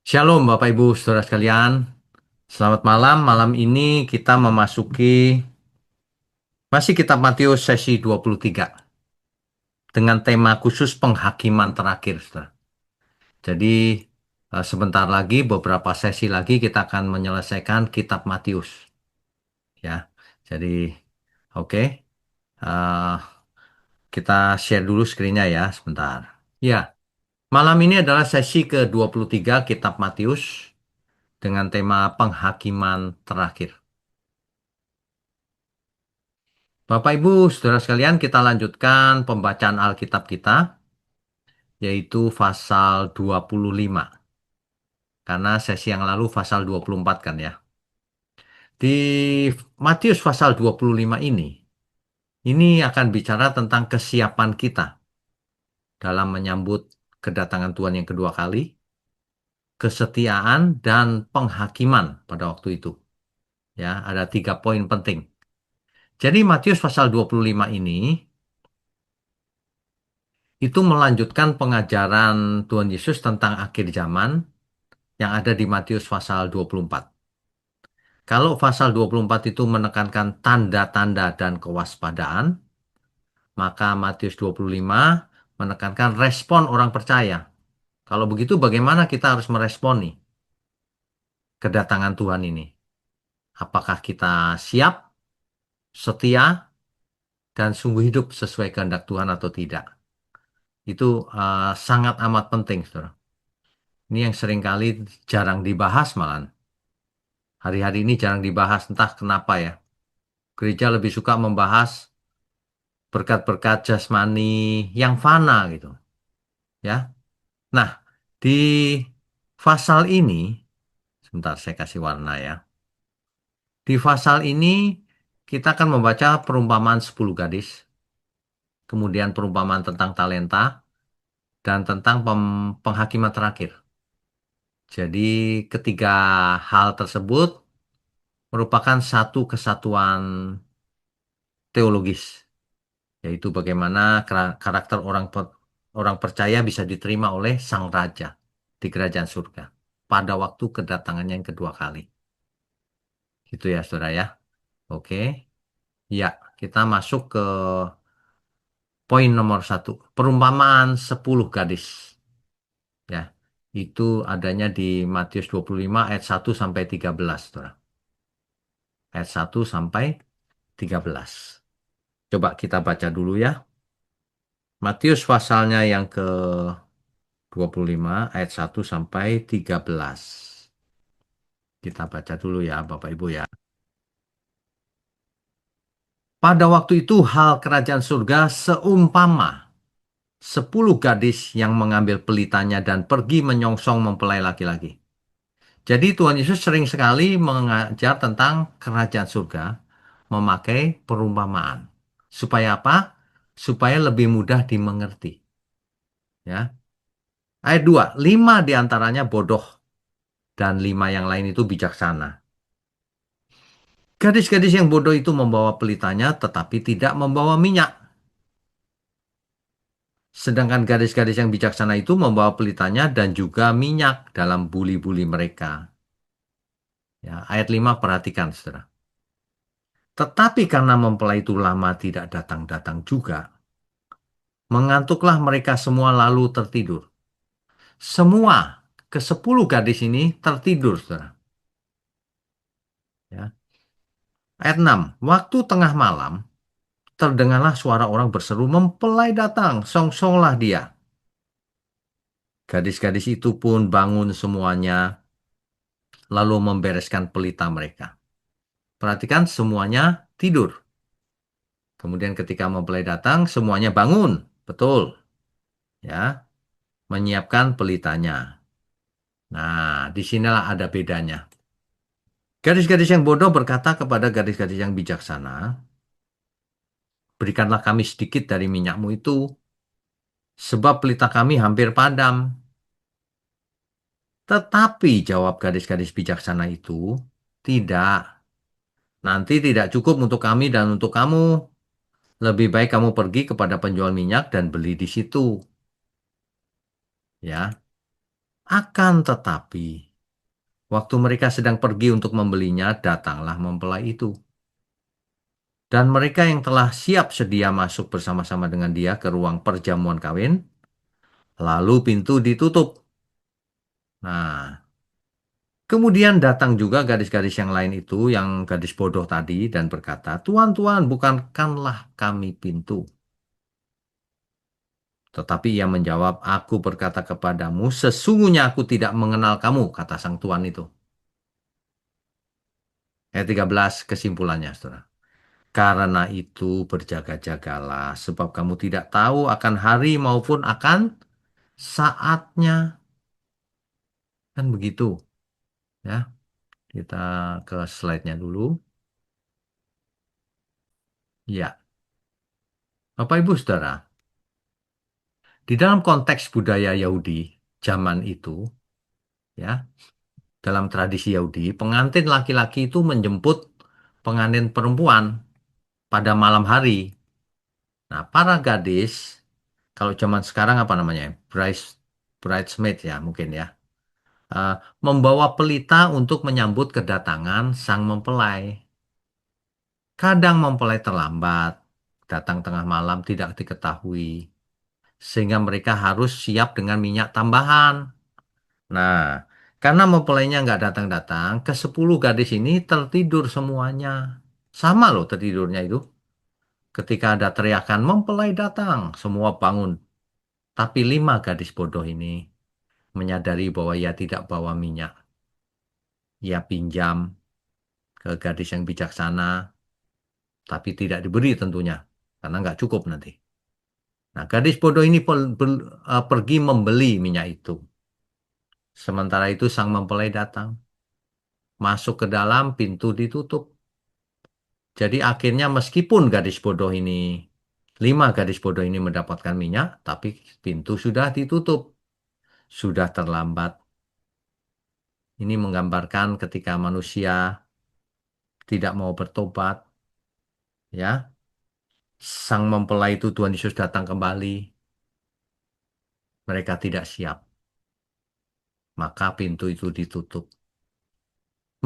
Shalom Bapak Ibu Saudara sekalian. Selamat malam. Malam ini kita memasuki masih kitab Matius sesi 23 dengan tema khusus penghakiman terakhir, Saudara. Jadi sebentar lagi beberapa sesi lagi kita akan menyelesaikan kitab Matius, ya. Jadi oke. Eh, kita share dulu screen-nya ya sebentar. Ya, malam ini adalah sesi ke-23 kitab Matius dengan tema penghakiman terakhir. Bapak Ibu, saudara sekalian, kita lanjutkan pembacaan Alkitab kita, yaitu pasal 25. Karena sesi yang lalu pasal 24 kan ya. Di Matius pasal 25 ini akan bicara tentang kesiapan kita dalam menyambut kedatangan Tuhan yang kedua kali, kesetiaan dan penghakiman pada waktu itu. Ya, ada 3 poin penting. Jadi Matius pasal 25 ini itu melanjutkan pengajaran Tuhan Yesus tentang akhir zaman yang ada di Matius pasal 24. Kalau pasal 24 itu menekankan tanda-tanda dan kewaspadaan, maka Matius 25 menekankan respon orang percaya. Kalau begitu bagaimana kita harus meresponi kedatangan Tuhan ini? Apakah kita siap, setia, dan sungguh hidup sesuai kehendak Tuhan atau tidak? Itu sangat amat penting, saudara. Ini yang seringkali jarang dibahas malah. Hari-hari ini jarang dibahas, entah kenapa ya. Gereja lebih suka membahas berkat-berkat jasmani yang fana gitu, ya. Nah, di pasal ini, sebentar saya kasih warna ya. Di pasal ini kita akan membaca perumpamaan 10 gadis, kemudian perumpamaan tentang talenta, dan tentang penghakiman terakhir. Jadi ketiga hal tersebut merupakan satu kesatuan teologis, yaitu bagaimana karakter orang percaya bisa diterima oleh sang raja di kerajaan surga pada waktu kedatangannya yang kedua kali. Gitu ya, saudara ya. Oke. Ya, kita masuk ke poin nomor 1. Perumpamaan 10 gadis. Ya, itu adanya di Matius 25 ayat 1 sampai 13, saudara. Ayat 1 sampai 13. Coba kita baca dulu ya. Matius pasalnya yang ke 25 ayat 1 sampai 13. Kita baca dulu ya Bapak Ibu ya. Pada waktu itu hal kerajaan surga seumpama 10 gadis yang mengambil pelitanya dan pergi menyongsong mempelai laki-laki. Jadi Tuhan Yesus sering sekali mengajar tentang kerajaan surga memakai perumpamaan. Supaya apa? Supaya lebih mudah dimengerti. Ya. Ayat 2, 5 diantaranya bodoh dan 5 yang lain itu bijaksana. Gadis-gadis yang bodoh itu membawa pelitanya tetapi tidak membawa minyak. Sedangkan gadis-gadis yang bijaksana itu membawa pelitanya dan juga minyak dalam buli-buli mereka. Ya, ayat 5 perhatikan, saudara. Tetapi karena mempelai itu lama tidak datang-datang juga, mengantuklah mereka semua lalu tertidur. Semua ke-10 gadis ini tertidur, saudara. Ya. Ayat 6, waktu tengah malam, terdengarlah suara orang berseru, mempelai datang, songsonglah dia. Gadis-gadis itu pun bangun semuanya, lalu membereskan pelita mereka. Perhatikan, semuanya tidur. Kemudian ketika mempelai datang, semuanya bangun. Betul. Ya, menyiapkan pelitanya. Nah, disinilah ada bedanya. Gadis-gadis yang bodoh berkata kepada gadis-gadis yang bijaksana, berikanlah kami sedikit dari minyakmu itu, sebab pelita kami hampir padam. Tetapi jawab gadis-gadis bijaksana itu, tidak. Nanti tidak cukup untuk kami dan untuk kamu. Lebih baik kamu pergi kepada penjual minyak dan beli di situ. Ya. Akan tetapi, waktu mereka sedang pergi untuk membelinya, datanglah mempelai itu. Dan mereka yang telah siap sedia masuk bersama-sama dengan dia ke ruang perjamuan kawin, lalu pintu ditutup. Nah, kemudian datang juga gadis-gadis yang lain itu, yang gadis bodoh tadi, dan berkata, Tuan, Tuan, bukankanlah kami pintu. Tetapi ia menjawab, Aku berkata kepadamu, sesungguhnya aku tidak mengenal kamu, kata sang tuan itu. Ayat 13 kesimpulannya, saudara. Karena itu berjaga-jagalah, sebab kamu tidak tahu akan hari maupun akan saatnya. Kan begitu, ya. Kita ke slide-nya dulu. Ya, Bapak Ibu Saudara, di dalam konteks budaya Yahudi zaman itu, ya, dalam tradisi Yahudi, pengantin laki-laki itu menjemput pengantin perempuan pada malam hari. Nah, para gadis, kalau zaman sekarang apa namanya? Bridesmaid ya mungkin ya. Eh, Membawa pelita untuk menyambut kedatangan sang mempelai. Kadang mempelai terlambat, datang tengah malam tidak diketahui, sehingga mereka harus siap dengan minyak tambahan. Nah, karena mempelainya nggak datang-datang, ke-10 gadis ini tertidur semuanya. Sama loh tertidurnya itu. Ketika ada teriakan mempelai datang, semua bangun. Tapi 5 gadis bodoh ini menyadari bahwa ia tidak bawa minyak. Ia pinjam ke gadis yang bijaksana, tapi tidak diberi tentunya, karena nggak cukup nanti. Nah, gadis bodoh ini pergi membeli minyak itu. Sementara itu sang mempelai datang, masuk ke dalam, pintu ditutup. Jadi akhirnya meskipun gadis bodoh ini, 5 gadis bodoh ini mendapatkan minyak, tapi pintu sudah ditutup, sudah terlambat. Ini menggambarkan ketika manusia tidak mau bertobat, ya, sang mempelai itu Tuhan Yesus datang kembali, mereka tidak siap, maka pintu itu ditutup.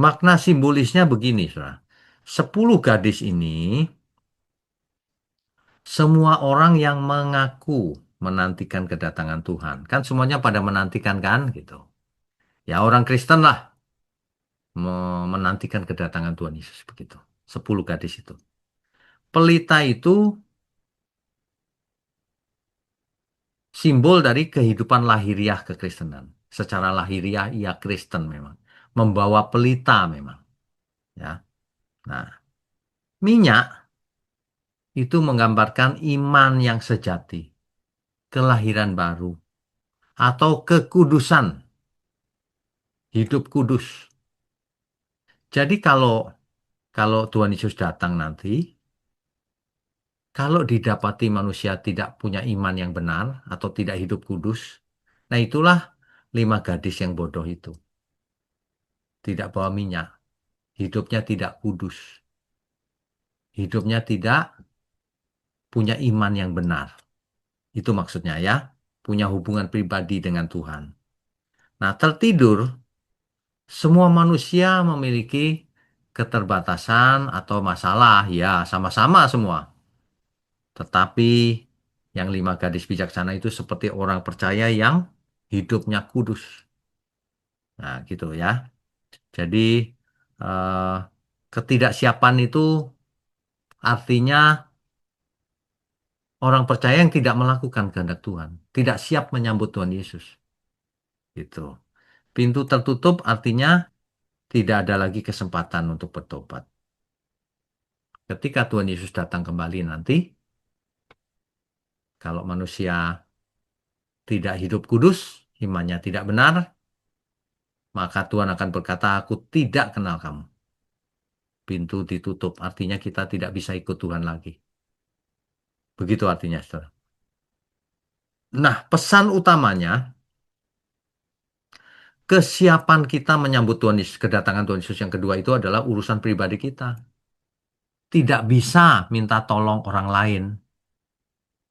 Makna simbolisnya begini, saudara. 10 gadis ini semua orang yang mengaku menantikan kedatangan Tuhan. Kan semuanya pada menantikan kan gitu. Ya orang Kristen lah menantikan kedatangan Tuhan Yesus begitu. 10 gadis itu. Pelita itu simbol dari kehidupan lahiriah kekristenan. Secara lahiriah ia Kristen memang. Membawa pelita memang. Ya. Nah, minyak itu menggambarkan iman yang sejati, kelahiran baru, atau kekudusan, hidup kudus. Jadi kalau Tuhan Yesus datang nanti, kalau didapati manusia tidak punya iman yang benar atau tidak hidup kudus, nah itulah 5 gadis yang bodoh itu. Tidak bawa minyak, hidupnya tidak kudus, hidupnya tidak punya iman yang benar. Itu maksudnya ya, punya hubungan pribadi dengan Tuhan. Nah, tertidur, semua manusia memiliki keterbatasan atau masalah, ya sama-sama semua. Tetapi yang 5 gadis bijaksana itu seperti orang percaya yang hidupnya kudus. Nah, gitu ya. Jadi eh, ketidaksiapan itu artinya orang percaya yang tidak melakukan kehendak Tuhan, tidak siap menyambut Tuhan Yesus. Gitu. Pintu tertutup artinya tidak ada lagi kesempatan untuk bertobat. Ketika Tuhan Yesus datang kembali nanti, kalau manusia tidak hidup kudus, imannya tidak benar, maka Tuhan akan berkata, Aku tidak kenal kamu. Pintu ditutup, artinya kita tidak bisa ikut Tuhan lagi. Begitu artinya, saudara. Nah, pesan utamanya, kesiapan kita menyambut Tuhan Yesus, kedatangan Tuhan Yesus yang kedua itu adalah urusan pribadi kita. Tidak bisa minta tolong orang lain,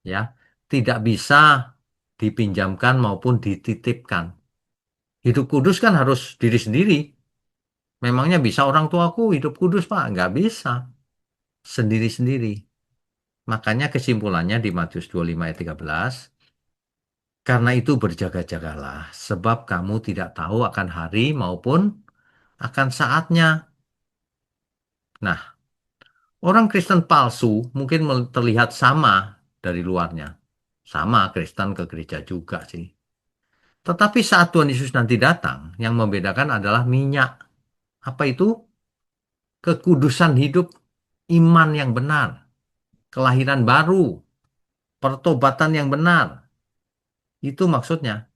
ya. Tidak bisa dipinjamkan maupun dititipkan. Hidup kudus kan harus diri sendiri. Memangnya bisa orang tuaku hidup kudus, Pak? Nggak bisa. Sendiri-sendiri. Makanya kesimpulannya di Matius 25 ayat 13, karena itu berjaga-jagalah, sebab kamu tidak tahu akan hari maupun akan saatnya. Nah, orang Kristen palsu mungkin terlihat sama dari luarnya. Sama Kristen ke gereja juga sih. Tetapi saat Tuhan Yesus nanti datang, yang membedakan adalah minyak. Apa itu? Kekudusan hidup, iman yang benar, kelahiran baru, pertobatan yang benar. Itu maksudnya.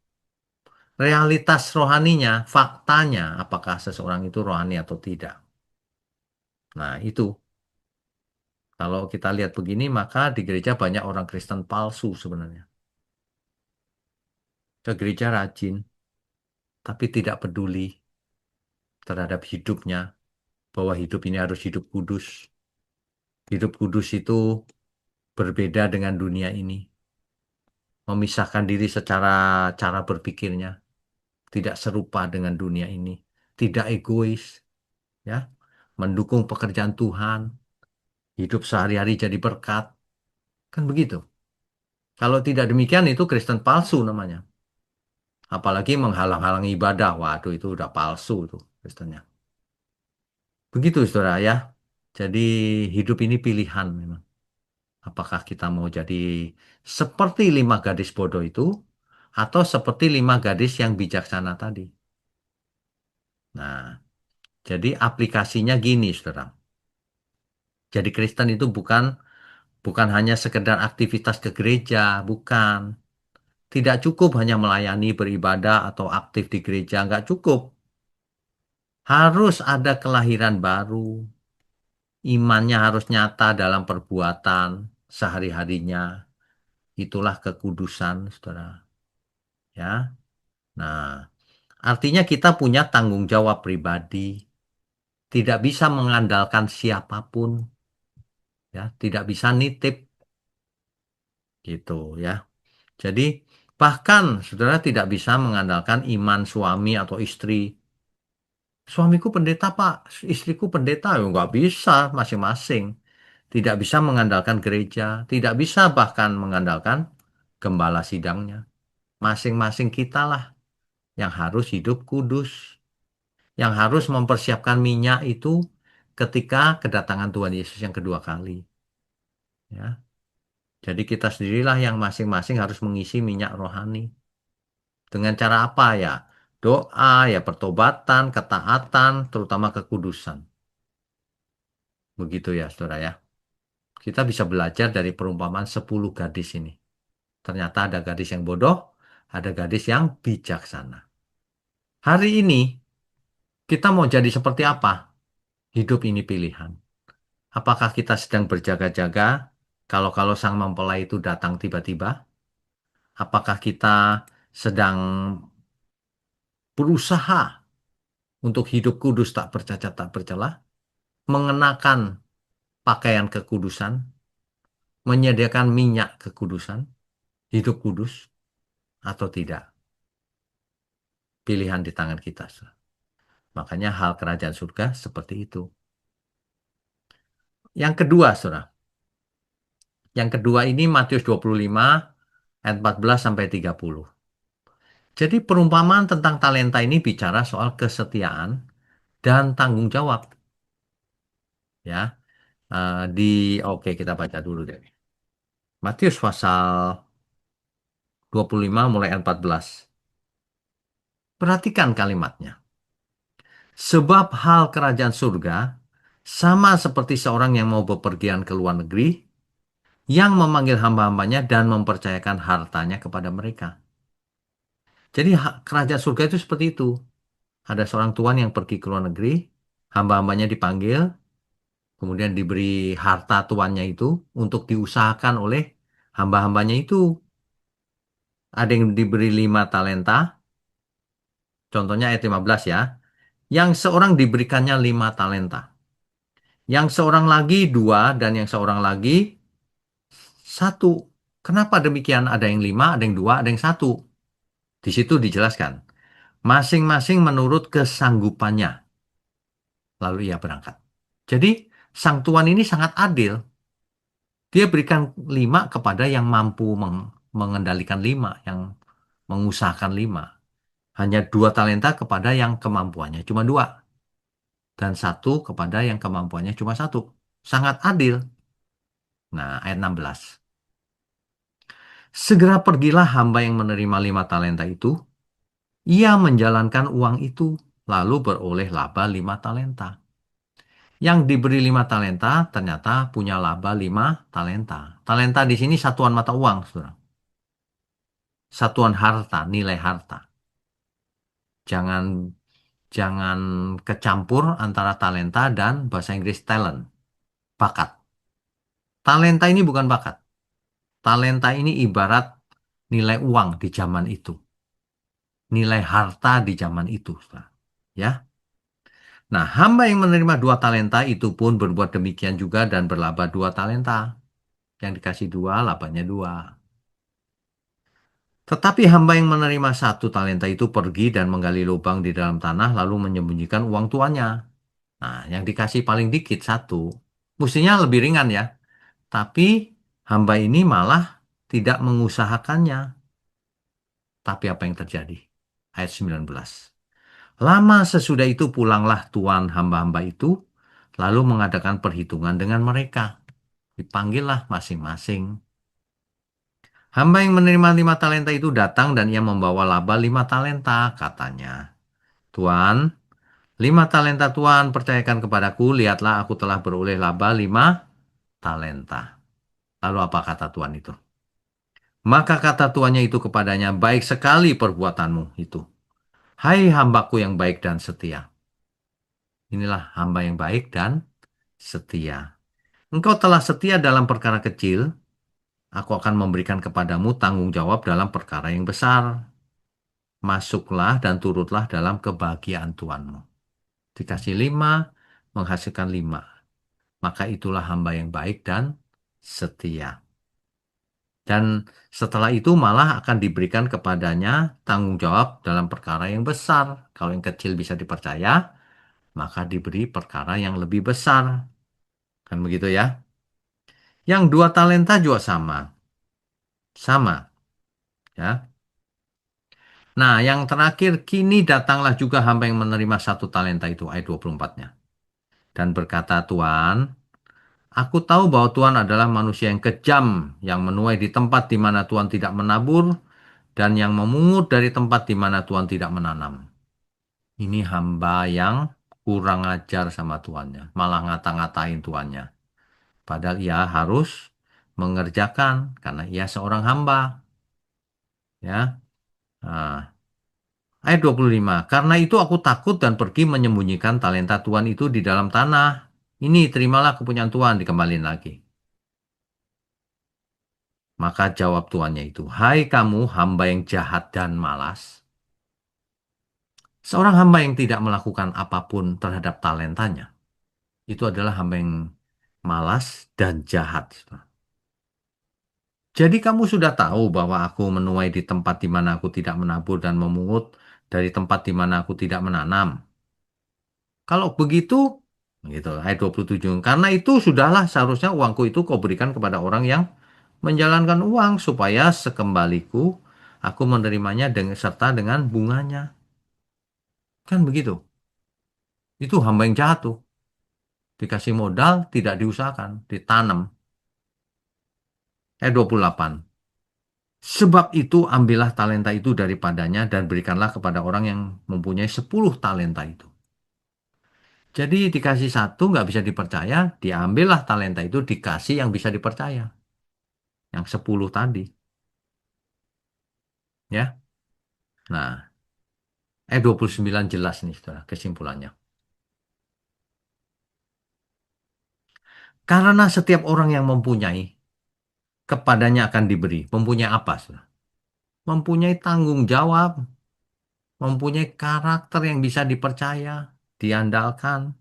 Realitas rohaninya, faktanya, apakah seseorang itu rohani atau tidak. Nah, itu. Kalau kita lihat begini, maka di gereja banyak orang Kristen palsu sebenarnya. Ke gereja rajin, tapi tidak peduli terhadap hidupnya, bahwa hidup ini harus hidup kudus. Hidup kudus itu berbeda dengan dunia ini. Memisahkan diri secara cara berpikirnya, tidak serupa dengan dunia ini. Tidak egois, ya. Mendukung pekerjaan Tuhan, hidup sehari-hari jadi berkat. Kan begitu. Kalau tidak demikian itu Kristen palsu namanya. Apalagi menghalang-halangi ibadah. Waduh, itu udah palsu tuh Kristennya. Begitu, saudara ya. Jadi hidup ini pilihan memang. Apakah kita mau jadi seperti 5 gadis bodoh itu atau seperti 5 gadis yang bijaksana tadi. Nah, jadi aplikasinya gini, saudara. Jadi Kristen itu bukan bukan hanya sekedar aktivitas ke gereja, bukan. Tidak cukup hanya melayani, beribadah, atau aktif di gereja. Nggak cukup. Harus ada kelahiran baru. Imannya harus nyata dalam perbuatan sehari-harinya. Itulah kekudusan, saudara. Ya. Nah, artinya kita punya tanggung jawab pribadi. Tidak bisa mengandalkan siapapun. Ya. Tidak bisa nitip. Gitu ya. Jadi, bahkan saudara tidak bisa mengandalkan iman suami atau istri. Suamiku pendeta, Pak. Istriku pendeta. Ya, nggak bisa masing-masing. Tidak bisa mengandalkan gereja. Tidak bisa bahkan mengandalkan gembala sidangnya. Masing-masing kita lah yang harus hidup kudus. Yang harus mempersiapkan minyak itu ketika kedatangan Tuhan Yesus yang kedua kali. Ya. Jadi kita sendirilah yang masing-masing harus mengisi minyak rohani. Dengan cara apa ya? Doa, ya pertobatan, ketaatan, terutama kekudusan. Begitu ya, saudara ya. Kita bisa belajar dari perumpamaan 10 gadis ini. Ternyata ada gadis yang bodoh, ada gadis yang bijaksana. Hari ini, kita mau jadi seperti apa? Hidup ini pilihan. Apakah kita sedang berjaga-jaga kalau-kalau sang mempelai itu datang tiba-tiba? Apakah kita sedang berusaha untuk hidup kudus tak bercacat tak bercela? Mengenakan pakaian kekudusan? Menyediakan minyak kekudusan? Hidup kudus atau tidak? Pilihan di tangan kita. Makanya hal kerajaan surga seperti itu. Yang kedua, saudara. Yang kedua ini Matius 25 ayat 14 sampai 30. Jadi perumpamaan tentang talenta ini bicara soal kesetiaan dan tanggung jawab. Ya, di oke kita baca dulu deh. Matius pasal 25 mulai ayat 14. Perhatikan kalimatnya. Sebab hal kerajaan surga sama seperti seorang yang mau bepergian ke luar negeri, yang memanggil hamba-hambanya dan mempercayakan hartanya kepada mereka. Jadi kerajaan surga itu seperti itu. Ada seorang tuan yang pergi ke luar negeri, hamba-hambanya dipanggil, kemudian diberi harta tuannya itu untuk diusahakan oleh hamba-hambanya itu. Ada yang diberi 5 talenta, contohnya ayat 15 ya. Yang seorang diberikannya 5 talenta. Yang seorang lagi 2, dan yang seorang lagi 1. Kenapa demikian? Ada yang 5, ada yang 2, ada yang 1. Di situ dijelaskan. Masing-masing menurut kesanggupannya. Lalu ia berangkat. Jadi, sang tuan ini sangat adil. Dia berikan 5 kepada yang mampu mengendalikan 5, yang mengusahakan 5. Hanya 2 talenta kepada yang kemampuannya cuma 2. Dan 1 kepada yang kemampuannya cuma 1. Sangat adil. Nah, ayat 16. Segera pergilah hamba yang menerima 5 talenta itu. Ia menjalankan uang itu, lalu beroleh laba 5 talenta. Yang diberi 5 talenta ternyata punya laba 5 talenta. Talenta di sini satuan mata uang, saudara. Satuan harta, nilai harta. Jangan jangan kecampur antara talenta dan bahasa Inggris talent, bakat. Talenta ini bukan bakat. Talenta ini ibarat nilai uang di zaman itu. Nilai harta di zaman itu, saudara. Ya. Nah, hamba yang menerima 2 talenta itu pun berbuat demikian juga dan berlaba 2 talenta. Yang dikasih 2, labanya 2. Tetapi hamba yang menerima 1 talenta itu pergi dan menggali lubang di dalam tanah lalu menyembunyikan uang tuannya. Nah, yang dikasih paling dikit 1. Mestinya lebih ringan ya. Tapi hamba ini malah tidak mengusahakannya. Tapi apa yang terjadi? Ayat 19. Lama sesudah itu pulanglah tuan hamba-hamba itu lalu mengadakan perhitungan dengan mereka. Dipanggillah masing-masing. Hamba yang menerima 5 talenta itu datang dan ia membawa laba 5 talenta, katanya. Tuan, 5 talenta Tuan percayakan kepadaku, lihatlah aku telah beroleh laba 5 talenta. Lalu apa kata Tuan itu? Maka kata tuannya itu kepadanya, baik sekali perbuatanmu itu. Hai hambaku yang baik dan setia. Inilah hamba yang baik dan setia. Engkau telah setia dalam perkara kecil, aku akan memberikan kepadamu tanggung jawab dalam perkara yang besar. Masuklah dan turutlah dalam kebahagiaan Tuanmu. Dikasih 5, menghasilkan 5. Maka itulah hamba yang baik dan setia. Dan setelah itu malah akan diberikan kepadanya tanggung jawab dalam perkara yang besar. Kalau yang kecil bisa dipercaya, maka diberi perkara yang lebih besar. Kan begitu ya? Yang 2 talenta juga sama. Sama, ya. Nah, yang terakhir, kini datanglah juga hamba yang menerima 1 talenta itu, ayat 24-nya. Dan berkata, Tuan, aku tahu bahwa Tuhan adalah manusia yang kejam, yang menuai di tempat di mana Tuhan tidak menabur, dan yang memungut dari tempat di mana Tuhan tidak menanam. Ini hamba yang kurang ajar sama tuannya, malah ngata-ngatain tuannya. Padahal ia harus mengerjakan karena ia seorang hamba. Ya. Nah, ayat 25. Karena itu aku takut dan pergi menyembunyikan talenta Tuhan itu di dalam tanah. Ini terimalah kepunyaan Tuhan, dikembalin lagi. Maka jawab tuannya itu, hai kamu hamba yang jahat dan malas. Seorang hamba yang tidak melakukan apapun terhadap talentanya, itu adalah hamba yang malas dan jahat. Jadi kamu sudah tahu bahwa aku menuai di tempat di mana aku tidak menabur dan memungut dari tempat di mana aku tidak menanam. Kalau begitu, gitu, ayat 27. Karena itu sudahlah seharusnya uangku itu kau berikan kepada orang yang menjalankan uang supaya sekembaliku aku menerimanya dengan serta dengan bunganya. Kan begitu. Itu hamba yang jahat tuh. Dikasih modal, tidak diusahakan, ditanam. Ayat 28. Sebab itu ambillah talenta itu daripadanya dan berikanlah kepada orang yang mempunyai 10 talenta itu. Jadi dikasih 1 nggak bisa dipercaya, diambillah talenta itu dikasih yang bisa dipercaya. Yang 10 tadi. Ya. Nah, 29 jelas nih saudara kesimpulannya. Karena setiap orang yang mempunyai, kepadanya akan diberi. Mempunyai apa, saudara? Mempunyai tanggung jawab, mempunyai karakter yang bisa dipercaya, diandalkan.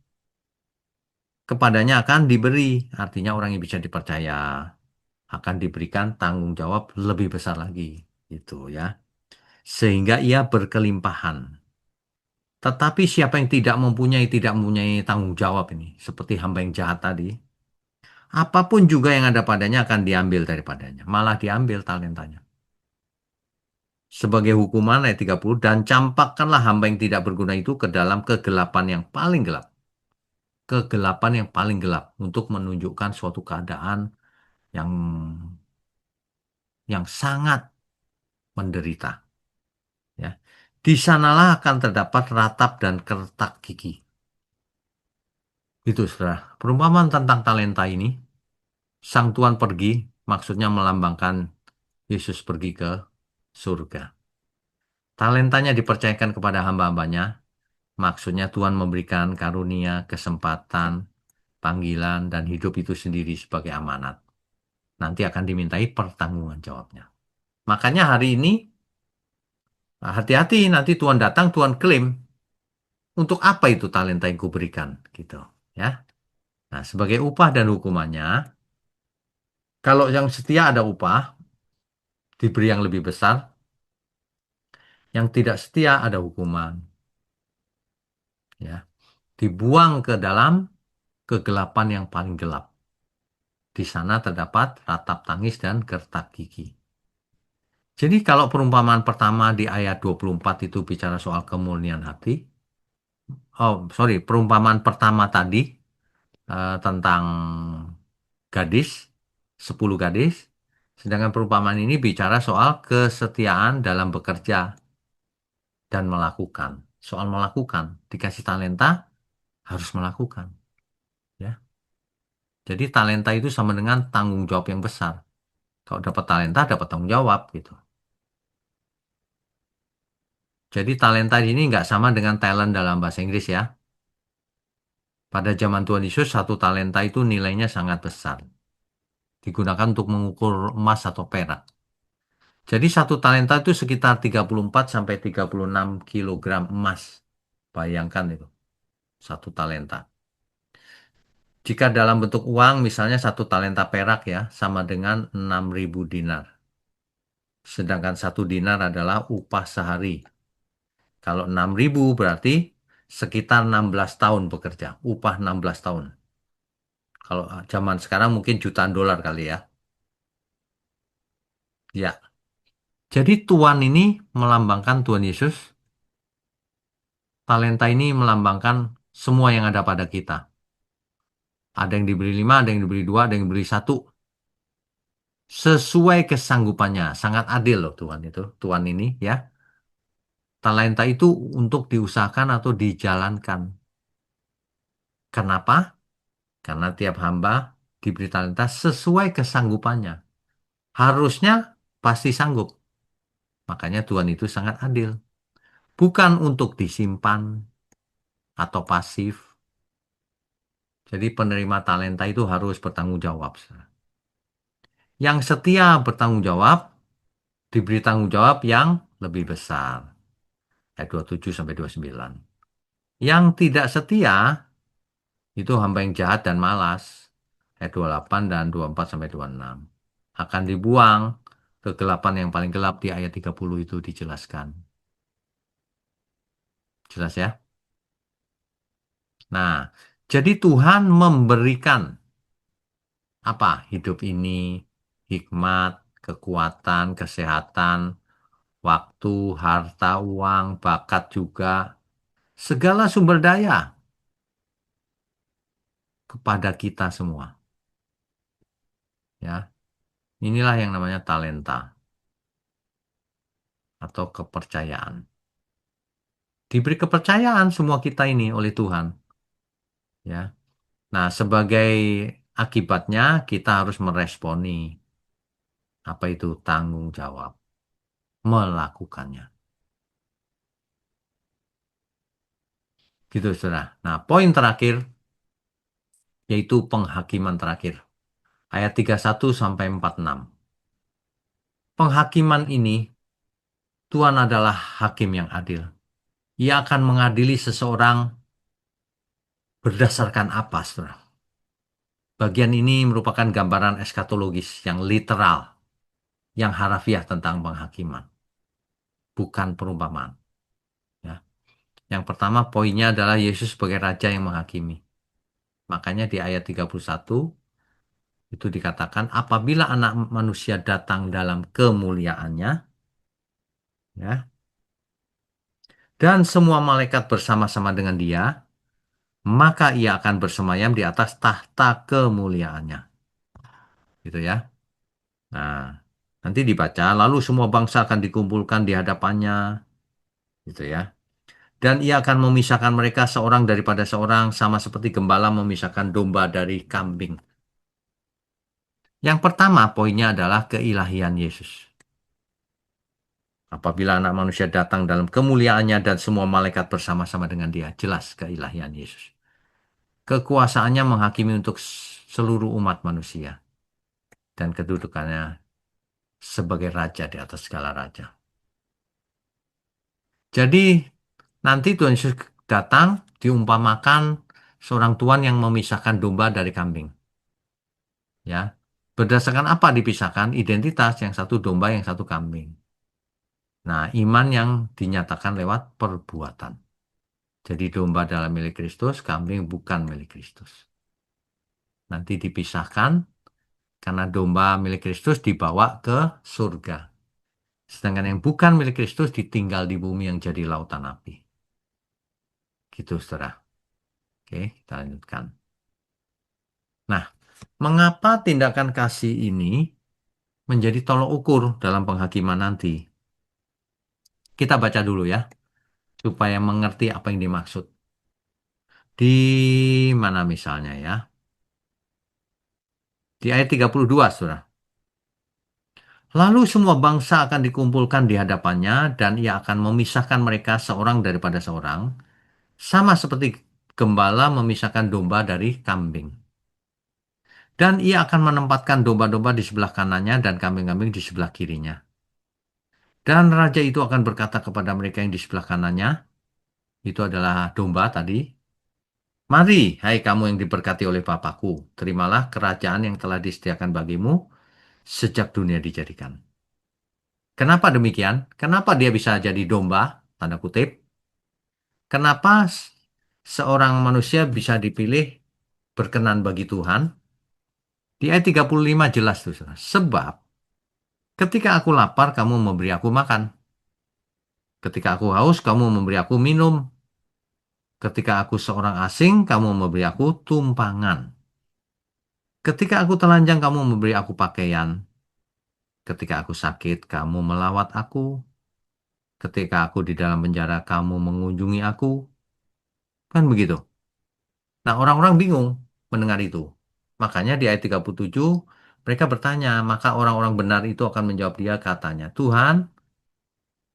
Kepadanya akan diberi. Artinya orang yang bisa dipercaya akan diberikan tanggung jawab lebih besar lagi. Gitu ya. Sehingga ia berkelimpahan. Tetapi siapa yang tidak mempunyai tanggung jawab ini, seperti hamba yang jahat tadi, apapun juga yang ada padanya akan diambil daripadanya, malah diambil talentanya. Sebagai hukuman ayat 30, dan campakkanlah hamba yang tidak berguna itu ke dalam kegelapan yang paling gelap. Kegelapan yang paling gelap untuk menunjukkan suatu keadaan yang sangat menderita. Ya. Di sanalah akan terdapat ratap dan kertak gigi. Itu, saudara. Perumpamaan tentang talenta ini, sang tuan pergi, maksudnya melambangkan Yesus pergi ke surga. Talentanya dipercayakan kepada hamba-hambanya, maksudnya Tuhan memberikan karunia, kesempatan, panggilan, dan hidup itu sendiri sebagai amanat. Nanti akan dimintai pertanggungjawabannya. Jawabnya. Makanya hari ini, hati-hati nanti Tuhan datang, Tuhan klaim, untuk apa itu talenta yang kuberikan, gitu. Ya. Nah, sebagai upah dan hukumannya, kalau yang setia ada upah, diberi yang lebih besar, yang tidak setia ada hukuman. Ya. Dibuang ke dalam kegelapan yang paling gelap. Di sana terdapat ratap tangis dan gertak gigi. Jadi kalau perumpamaan pertama di ayat 24 itu bicara soal kemurnian hati. Oh, sorry, perumpamaan pertama tadi tentang gadis, 10 gadis. Sedangkan perumpamaan ini bicara soal kesetiaan dalam bekerja dan melakukan. Soal melakukan, dikasih talenta harus melakukan. Ya. Jadi talenta itu sama dengan tanggung jawab yang besar. Kalau dapat talenta, dapat tanggung jawab gitu. Jadi talenta ini nggak sama dengan talent dalam bahasa Inggris ya. Pada zaman Tuhan Yesus, satu talenta itu nilainya sangat besar. Digunakan untuk mengukur emas atau perak. Jadi satu talenta itu sekitar 34 sampai 36 kilogram emas. Bayangkan itu, satu talenta. Jika dalam bentuk uang, misalnya satu talenta perak ya, sama dengan 6.000 dinar. Sedangkan satu dinar adalah upah sehari. Kalau 6.000 berarti sekitar 16 tahun bekerja. Upah 16 tahun. Kalau zaman sekarang mungkin jutaan dolar kali ya. Ya. Jadi Tuhan ini melambangkan Tuhan Yesus. Talenta ini melambangkan semua yang ada pada kita. Ada yang diberi 5, ada yang diberi 2, ada yang diberi 1. Sesuai kesanggupannya. Sangat adil loh Tuhan itu. Tuhan ini ya. Talenta itu untuk diusahakan atau dijalankan. Kenapa? Karena tiap hamba diberi talenta sesuai kesanggupannya. Harusnya pasti sanggup. Makanya Tuhan itu sangat adil. Bukan untuk disimpan atau pasif. Jadi penerima talenta itu harus bertanggung jawab. Yang setia bertanggung jawab, diberi tanggung jawab yang lebih besar. Ayat 27 sampai 29. Yang tidak setia, itu hamba yang jahat dan malas. Ayat 28 dan 24 sampai 26. Akan dibuang kegelapan yang paling gelap di ayat 30 itu dijelaskan. Jelas ya? Nah, jadi Tuhan memberikan apa? Hidup ini, hikmat, kekuatan, kesehatan, waktu, harta, uang, bakat juga, segala sumber daya kepada kita semua. Ya, inilah yang namanya talenta atau kepercayaan. Diberi kepercayaan semua kita ini oleh Tuhan. Ya, nah sebagai akibatnya kita harus meresponi apa itu tanggung jawab, melakukannya. Gitu, saudara. Nah, poin terakhir yaitu penghakiman terakhir. Ayat 31 sampai 46. Penghakiman ini, Tuhan adalah hakim yang adil. Ia akan mengadili seseorang berdasarkan apa, saudara? Bagian ini merupakan gambaran eskatologis yang literal, yang harafiah tentang penghakiman, bukan perumpamaan. Ya. Yang pertama poinnya adalah Yesus sebagai Raja yang menghakimi. Makanya di ayat 31 itu dikatakan apabila anak manusia datang dalam kemuliaannya, ya, dan semua malaikat bersama-sama dengan dia, maka ia akan bersemayam di atas tahta kemuliaannya. Gitu ya. Nah, nanti dibaca, lalu semua bangsa akan dikumpulkan di hadapannya, gitu ya. Dan ia akan memisahkan mereka seorang daripada seorang, sama seperti gembala memisahkan domba dari kambing. Yang pertama poinnya adalah keilahian Yesus. Apabila anak manusia datang dalam kemuliaannya dan semua malaikat bersama-sama dengan dia, jelas keilahian Yesus. Kekuasaannya menghakimi untuk seluruh umat manusia. Dan kedudukannya sebagai raja di atas segala raja. Jadi nanti Tuhan Yesus datang diumpamakan seorang tuan yang memisahkan domba dari kambing. Ya, berdasarkan apa dipisahkan? Identitas, yang satu domba, yang satu kambing. Nah, iman yang dinyatakan lewat perbuatan. Jadi domba adalah milik Kristus, kambing bukan milik Kristus. Nanti dipisahkan karena domba milik Kristus dibawa ke surga. Sedangkan yang bukan milik Kristus ditinggal di bumi yang jadi lautan api. Gitu, saudara. Oke, kita lanjutkan. Nah, mengapa tindakan kasih ini menjadi tolok ukur dalam penghakiman nanti? Kita baca dulu ya, supaya mengerti apa yang dimaksud. Di mana misalnya ya? Di ayat 32, saudara. Lalu semua bangsa akan dikumpulkan di hadapannya dan ia akan memisahkan mereka seorang daripada seorang, sama seperti gembala memisahkan domba dari kambing. Dan ia akan menempatkan domba-domba di sebelah kanannya dan kambing-kambing di sebelah kirinya. Dan raja itu akan berkata kepada mereka yang di sebelah kanannya, itu adalah domba tadi, mari, hai kamu yang diberkati oleh Bapakku, terimalah kerajaan yang telah disediakan bagimu sejak dunia dijadikan. Kenapa demikian? Kenapa dia bisa jadi domba? Tanda kutip. Kenapa seorang manusia bisa dipilih berkenan bagi Tuhan? Di ayat 35 jelas tuh, saudara. Sebab ketika aku lapar, kamu memberi aku makan. Ketika aku haus, kamu memberi aku minum. Ketika aku seorang asing, kamu memberi aku tumpangan. Ketika aku telanjang, kamu memberi aku pakaian. Ketika aku sakit, kamu melawat aku. Ketika aku di dalam penjara, kamu mengunjungi aku. Kan begitu. Nah, orang-orang bingung mendengar itu. Makanya di ayat 37, mereka bertanya, maka orang-orang benar itu akan menjawab dia katanya, Tuhan,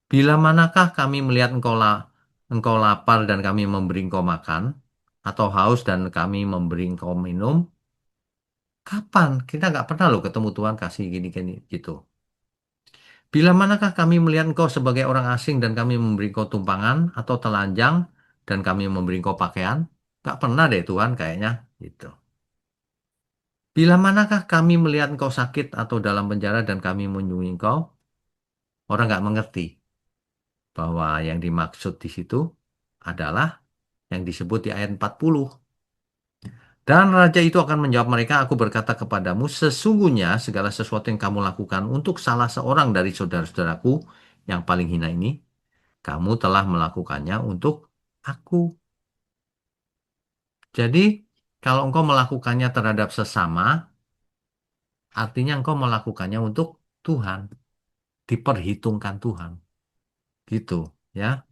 bila manakah kami melihat engkau lapar dan kami memberi engkau makan, atau haus dan kami memberi engkau minum? Kapan? Kita nggak pernah loh ketemu Tuhan kasih gini-gini gitu. Bila manakah kami melihat engkau sebagai orang asing dan kami memberi engkau tumpangan atau telanjang dan kami memberi engkau pakaian? Nggak pernah deh Tuhan kayaknya gitu. Bila manakah kami melihat engkau sakit atau dalam penjara dan kami mengunjungi engkau? Orang nggak mengerti bahwa yang dimaksud di situ adalah yang disebut di ayat 40. Dan raja itu akan menjawab mereka, aku berkata kepadamu, sesungguhnya segala sesuatu yang kamu lakukan untuk salah seorang dari saudara-saudaraku yang paling hina ini, kamu telah melakukannya untuk aku. Jadi, kalau engkau melakukannya terhadap sesama, artinya engkau melakukannya untuk Tuhan, diperhitungkan Tuhan. Gitu, ya.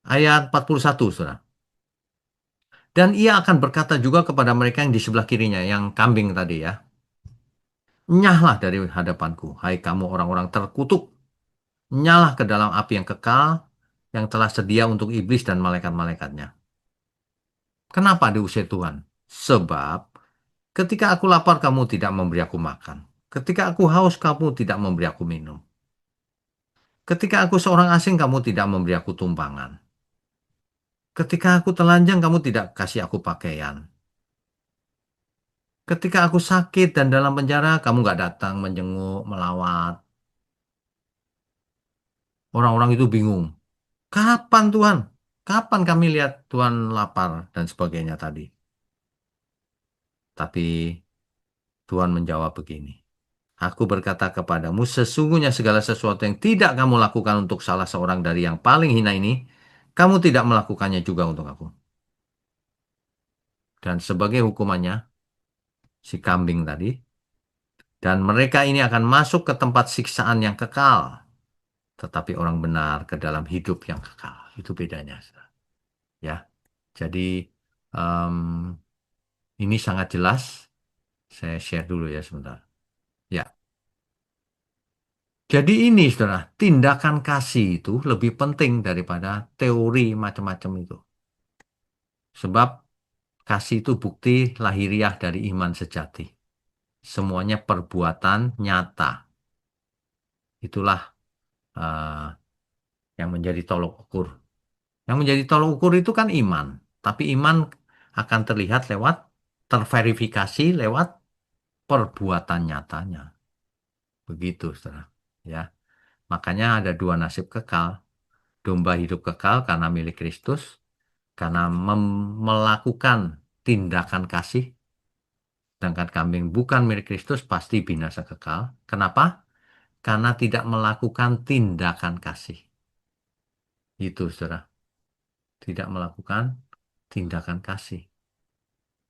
Ayat 41, Saudara. Dan ia akan berkata juga kepada mereka yang di sebelah kirinya, yang kambing tadi ya. Nyahlah dari hadapanku, hai kamu orang-orang terkutuk. Nyahlah ke dalam api yang kekal, yang telah sedia untuk iblis dan malaikat-malaikatnya. Kenapa diusir Tuhan? Sebab ketika aku lapar, kamu tidak memberi aku makan. Ketika aku haus, kamu tidak memberi aku minum. Ketika aku seorang asing, kamu tidak memberi aku tumpangan. Ketika aku telanjang, kamu tidak kasih aku pakaian. Ketika aku sakit dan dalam penjara, kamu nggak datang menjenguk, melawat. Orang-orang itu bingung. Kapan Tuhan? Kapan kami lihat Tuhan lapar dan sebagainya tadi? Tapi Tuhan menjawab begini. Aku berkata kepadamu, sesungguhnya segala sesuatu yang tidak kamu lakukan untuk salah seorang dari yang paling hina ini, kamu tidak melakukannya juga untuk aku. Dan sebagai hukumannya, si kambing tadi, dan mereka ini akan masuk ke tempat siksaan yang kekal, tetapi orang benar ke dalam hidup yang kekal. Itu bedanya, ya. Jadi em, ini sangat jelas. Saya share dulu ya sebentar. Ya. Jadi ini, saudara, tindakan kasih itu lebih penting daripada teori macam-macam itu. Sebab kasih itu bukti lahiriah dari iman sejati. Semuanya perbuatan nyata. Itulah eh, yang menjadi tolok ukur. Yang menjadi tolok ukur itu kan iman. Tapi iman akan terlihat lewat, terverifikasi lewat perbuatan nyatanya. Begitu, saudara. Ya, makanya ada dua nasib kekal. Domba hidup kekal karena milik Kristus, karena melakukan tindakan kasih, sedangkan kambing bukan milik Kristus pasti binasa kekal. Kenapa? Karena tidak melakukan tindakan kasih. Itu, saudara. Tidak melakukan tindakan kasih.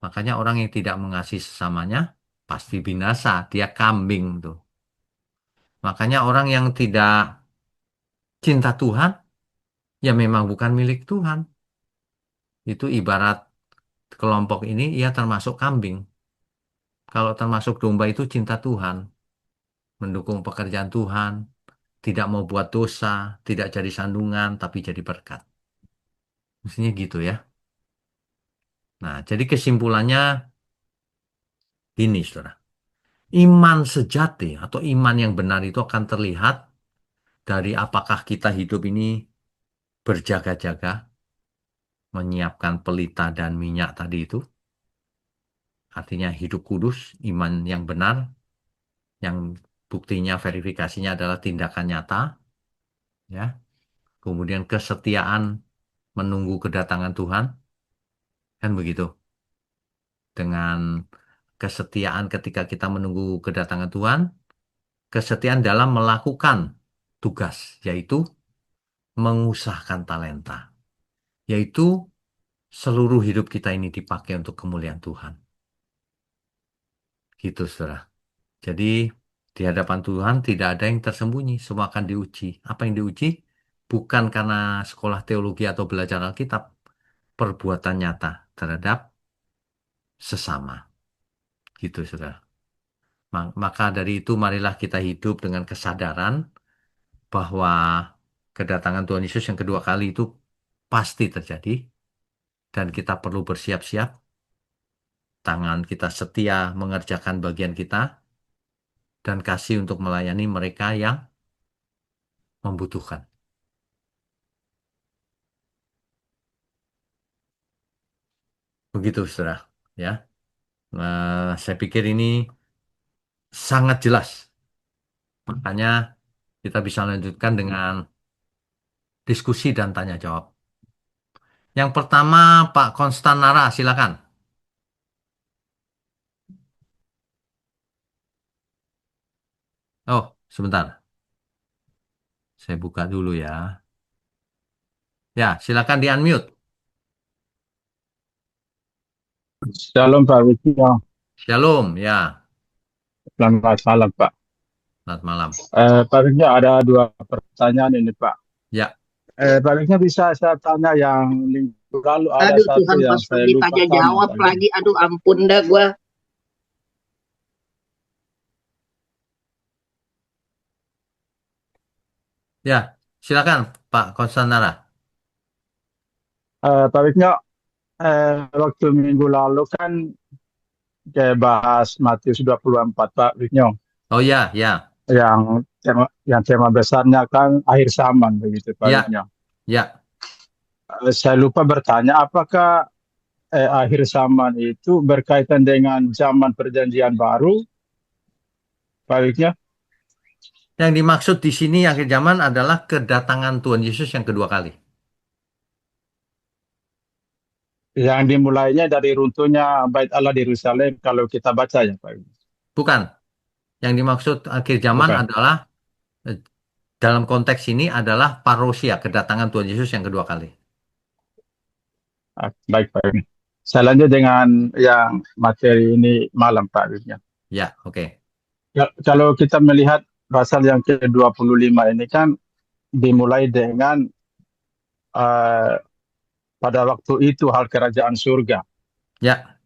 Makanya orang yang tidak mengasihi sesamanya pasti binasa. Dia kambing tuh. Makanya orang yang tidak cinta Tuhan, ya memang bukan milik Tuhan. Itu ibarat kelompok ini, ia termasuk kambing. Kalau termasuk domba itu cinta Tuhan, mendukung pekerjaan Tuhan, tidak mau buat dosa, tidak jadi sandungan, tapi jadi berkat. Mestinya gitu ya. Nah, jadi kesimpulannya ini, saudara. Iman sejati atau iman yang benar itu akan terlihat dari apakah kita hidup ini berjaga-jaga, menyiapkan pelita dan minyak tadi itu. Artinya hidup kudus, iman yang benar, yang buktinya verifikasinya adalah tindakan nyata, ya. Kemudian kesetiaan menunggu kedatangan Tuhan, kan begitu. Dengan kesetiaan ketika kita menunggu kedatangan Tuhan, kesetiaan dalam melakukan tugas, yaitu mengusahakan talenta, yaitu seluruh hidup kita ini dipakai untuk kemuliaan Tuhan. Gitu, saudara. Jadi, di hadapan Tuhan tidak ada yang tersembunyi, semua akan diuji. Apa yang diuji? Bukan karena sekolah teologi atau belajar Alkitab, perbuatan nyata terhadap sesama. Gitu, saudara. Maka dari itu marilah kita hidup dengan kesadaran bahwa kedatangan Tuhan Yesus yang kedua kali itu pasti terjadi dan kita perlu bersiap-siap, tangan kita setia mengerjakan bagian kita dan kasih untuk melayani mereka yang membutuhkan. Begitu, saudara. Ya, saya pikir ini sangat jelas. Makanya kita bisa lanjutkan dengan diskusi dan tanya jawab. Yang pertama, Pak Konstanara, silakan. Oh, sebentar. Saya buka dulu ya. Ya, silakan di-unmute. Shalom Pak Wiki, ya. Shalom, ya. Selamat malam Pak. Selamat malam. Pak Wiki, ada dua pertanyaan ini Pak. Ya, Pak Wiki, bisa saya tanya yang minggu lalu ada Aduh satu Tuhan, yang pas saya lupa ditanya tanya jawab Pak Wiki. lagi. Aduh ampun dah gue. ya. Silakan, Pak Konstanara. Pak Wiki, waktu minggu lalu kan kayak bahas Matius 24 Pak Wiki, Oh ya, ya, yang tema besarnya kan akhir zaman begitu Pak Wiki. ya, ya. Saya lupa bertanya apakah akhir zaman itu berkaitan dengan zaman perjanjian baru Pak Wiki? Yang dimaksud di sini akhir zaman adalah kedatangan Tuhan Yesus yang kedua kali. Yang dimulainya dari runtuhnya Bait Allah di Yerusalem kalau kita baca ya Pak. Bukan. Yang dimaksud akhir zaman Bukan. adalah eh, dalam konteks ini adalah parousia, kedatangan Tuhan Yesus yang kedua kali. Ah, baik Pak. Saya lanjut dengan yang materi ini malam Pak. Ya, oke. Kalau kita melihat pasal yang ke-25 ini kan dimulai dengan eh, pada waktu itu hal kerajaan surga. Ya,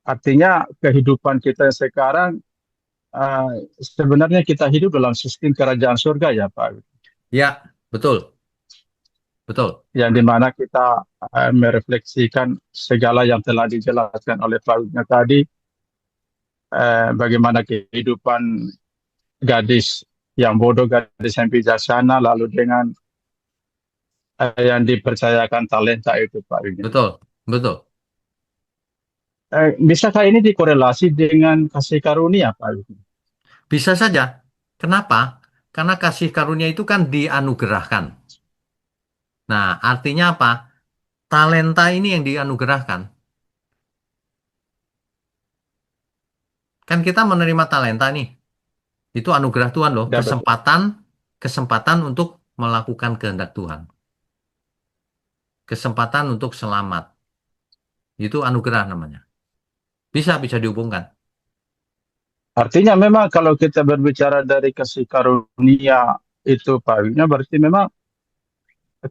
Artinya kehidupan kita sekarang eh, sebenarnya kita hidup dalam sistem kerajaan surga ya Pak. ya, betul, betul, Yang dimana kita merefleksikan segala yang telah dijelaskan oleh Pak Wisnu tadi, bagaimana kehidupan gadis yang bodoh, gadis yang bijaksana, lalu dengan yang dipercayakan talenta itu Pak Wisnu. betul, betul. Bisakah ini dikorelasi dengan kasih karunia Pak Wisnu? Bisa saja. Kenapa? Karena kasih karunia itu kan dianugerahkan. Nah, artinya apa? Talenta ini yang dianugerahkan. Kan kita menerima talenta nih. Itu anugerah Tuhan loh. Ya betul. Kesempatan, kesempatan untuk melakukan kehendak Tuhan. Kesempatan untuk selamat. Itu anugerah namanya. Bisa dihubungkan. Artinya memang kalau kita berbicara dari kasih karunia itu Pak Wisnu, berarti memang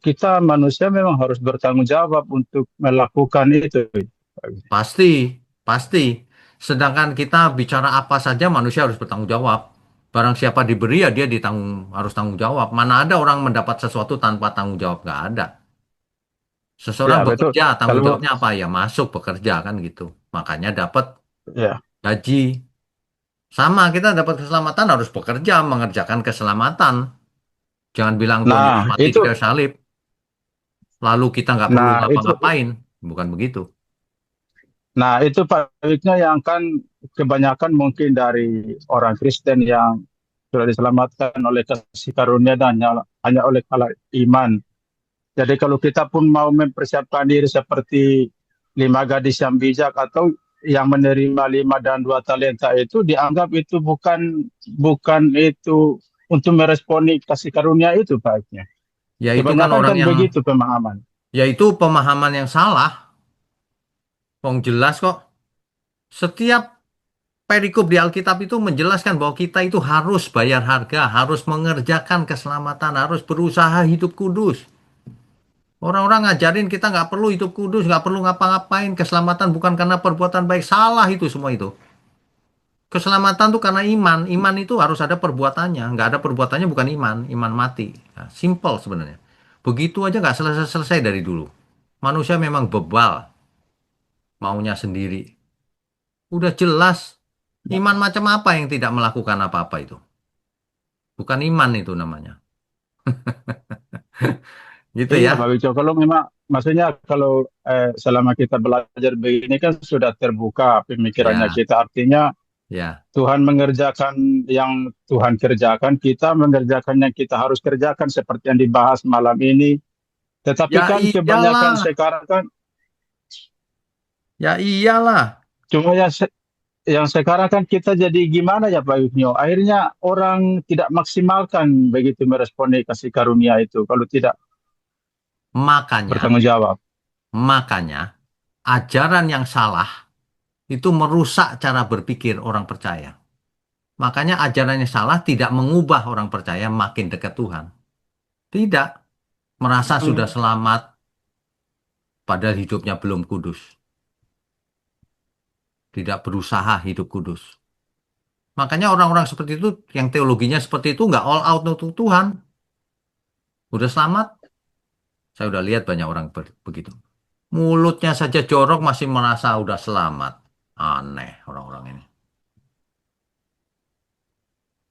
kita manusia memang harus bertanggung jawab untuk melakukan itu. Pasti, pasti. Sedangkan kita bicara apa saja manusia harus bertanggung jawab. Barang siapa diberi ya dia harus tanggung jawab. Mana ada orang mendapat sesuatu tanpa tanggung jawab? Nggak ada. Ya Seseorang betul. bekerja, tanggung Kalau jawabnya apa? Ya masuk bekerja kan gitu. Makanya dapat ya, gaji. Sama, kita dapat keselamatan harus bekerja mengerjakan keselamatan. Jangan bilang Tuhan Yesus nah mati di itu, kayu salib, lalu kita nggak perlu nah itu, ngapa-ngapain. Bukan begitu. nah itu Pak Wiknya yang kan kebanyakan mungkin dari orang Kristen yang sudah diselamatkan oleh kasih karunia dan hanya oleh kalau iman. Jadi kalau kita pun mau mempersiapkan diri seperti lima gadis yang bijak atau yang menerima 5 dan 2 talenta itu dianggap itu bukan itu untuk meresponi kasih karunia itu Pak Wiknya. Ya itu kan Kebanyakan orang kan yang, begitu pemahaman. ya itu pemahaman yang salah. Wong jelas kok. Setiap perikop di Alkitab itu menjelaskan bahwa kita itu harus bayar harga, harus mengerjakan keselamatan, harus berusaha hidup kudus. Orang-orang ngajarin kita nggak perlu hidup kudus, nggak perlu ngapa-ngapain. Keselamatan bukan karena perbuatan baik, salah itu semua itu. Keselamatan tuh karena iman. Iman itu harus ada perbuatannya. Nggak ada perbuatannya bukan iman. Iman mati. Nah, simple sebenarnya. Begitu aja nggak selesai-selesai dari dulu. Manusia memang bebal. Maunya sendiri. Udah jelas. Iman macam apa yang tidak melakukan apa-apa itu? Bukan iman itu namanya. Gitu Iya, Pak ya. Wico. Kalau memang, maksudnya kalau selama kita belajar begini kan sudah terbuka pemikirannya Ya, kita. Artinya ya. Tuhan mengerjakan yang Tuhan kerjakan, kita mengerjakan yang kita harus kerjakan seperti yang dibahas malam ini. Tetapi Ya kan kebanyakan iyalah. sekarang kan Ya iyalah. cuma yang sekarang kan kita jadi gimana ya Pak Wisnu? Akhirnya orang tidak maksimalkan begitu meresponi kasih karunia itu kalau tidak Makanya, bertanggung jawab. makanya, ajaran yang salah itu merusak cara berpikir orang percaya. Makanya ajaran yang salah tidak mengubah orang percaya makin dekat Tuhan. Tidak. Merasa sudah Hmm. selamat, padahal hidupnya belum kudus. Tidak berusaha hidup kudus. Makanya orang-orang seperti itu, yang teologinya seperti itu, nggak all out untuk Tuhan. Udah selamat, saya udah lihat banyak orang begitu. Mulutnya saja jorok masih merasa udah selamat. Aneh orang-orang ini.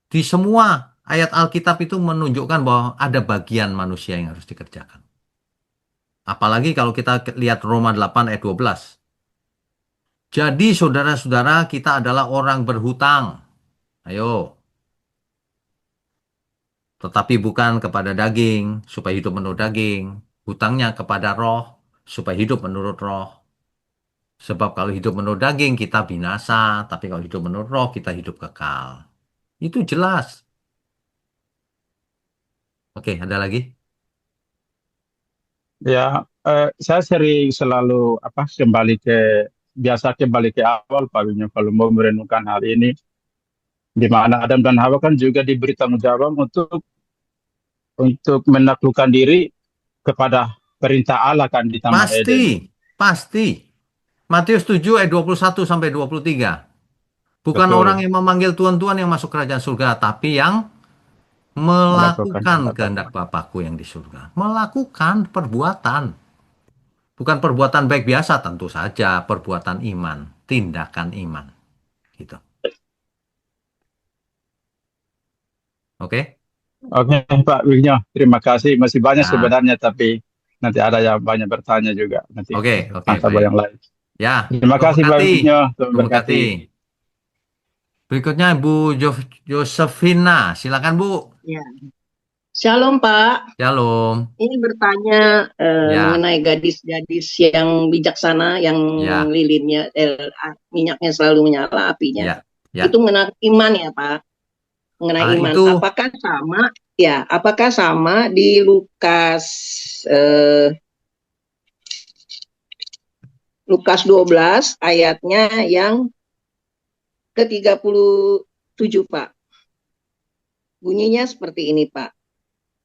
Di semua ayat Alkitab itu menunjukkan bahwa ada bagian manusia yang harus dikerjakan. Apalagi kalau kita lihat Roma 8 ayat 12. Jadi saudara-saudara kita adalah orang berhutang. Ayo, tetapi bukan kepada daging, supaya hidup menurut daging. Hutangnya kepada roh, supaya hidup menurut roh. Sebab kalau hidup menurut daging, kita binasa. Tapi kalau hidup menurut roh, kita hidup kekal. Itu jelas. Oke, ada lagi? Ya, saya sering selalu kembali ke awal Pak Wino kalau mau merenungkan hal ini, di mana Adam dan Hawa kan juga diberi tanggung jawab untuk menaklukkan diri kepada perintah Allah kan di Taman Eden. Pasti, pasti. Matius 7 ayat 21 sampai 23. Bukan orang Betul, yang memanggil Tuhan-Tuhan yang masuk kerajaan surga, tapi yang melakukan melakukan kehendak kehendak Bapa. Bapakku yang di surga. Melakukan perbuatan. Bukan perbuatan baik biasa, tentu saja. Perbuatan iman. Tindakan iman. Gitu. Oke? Oke, Pak Wigno, terima kasih. Masih banyak Ya. sebenarnya, tapi nanti ada yang banyak bertanya juga nanti Oke, untuk oke, nasabah baik. yang lain. Ya, Terima Tuhan kasih Pak berkati. Wigno, Tuhan Tuhan berkati. berkati. Berikutnya Bu Josefina. Silakan Bu. Ya. Shalom Pak, Shalom. ini bertanya Ya, mengenai gadis-gadis yang bijaksana, yang ya, lilinnya, minyaknya selalu menyala apinya. ya, Itu ya. mengenai iman ya Pak, mengenai Ah, iman. itu Apakah sama di Lukas 12 ayatnya yang ke-37 Pak. Bunyinya seperti ini Pak.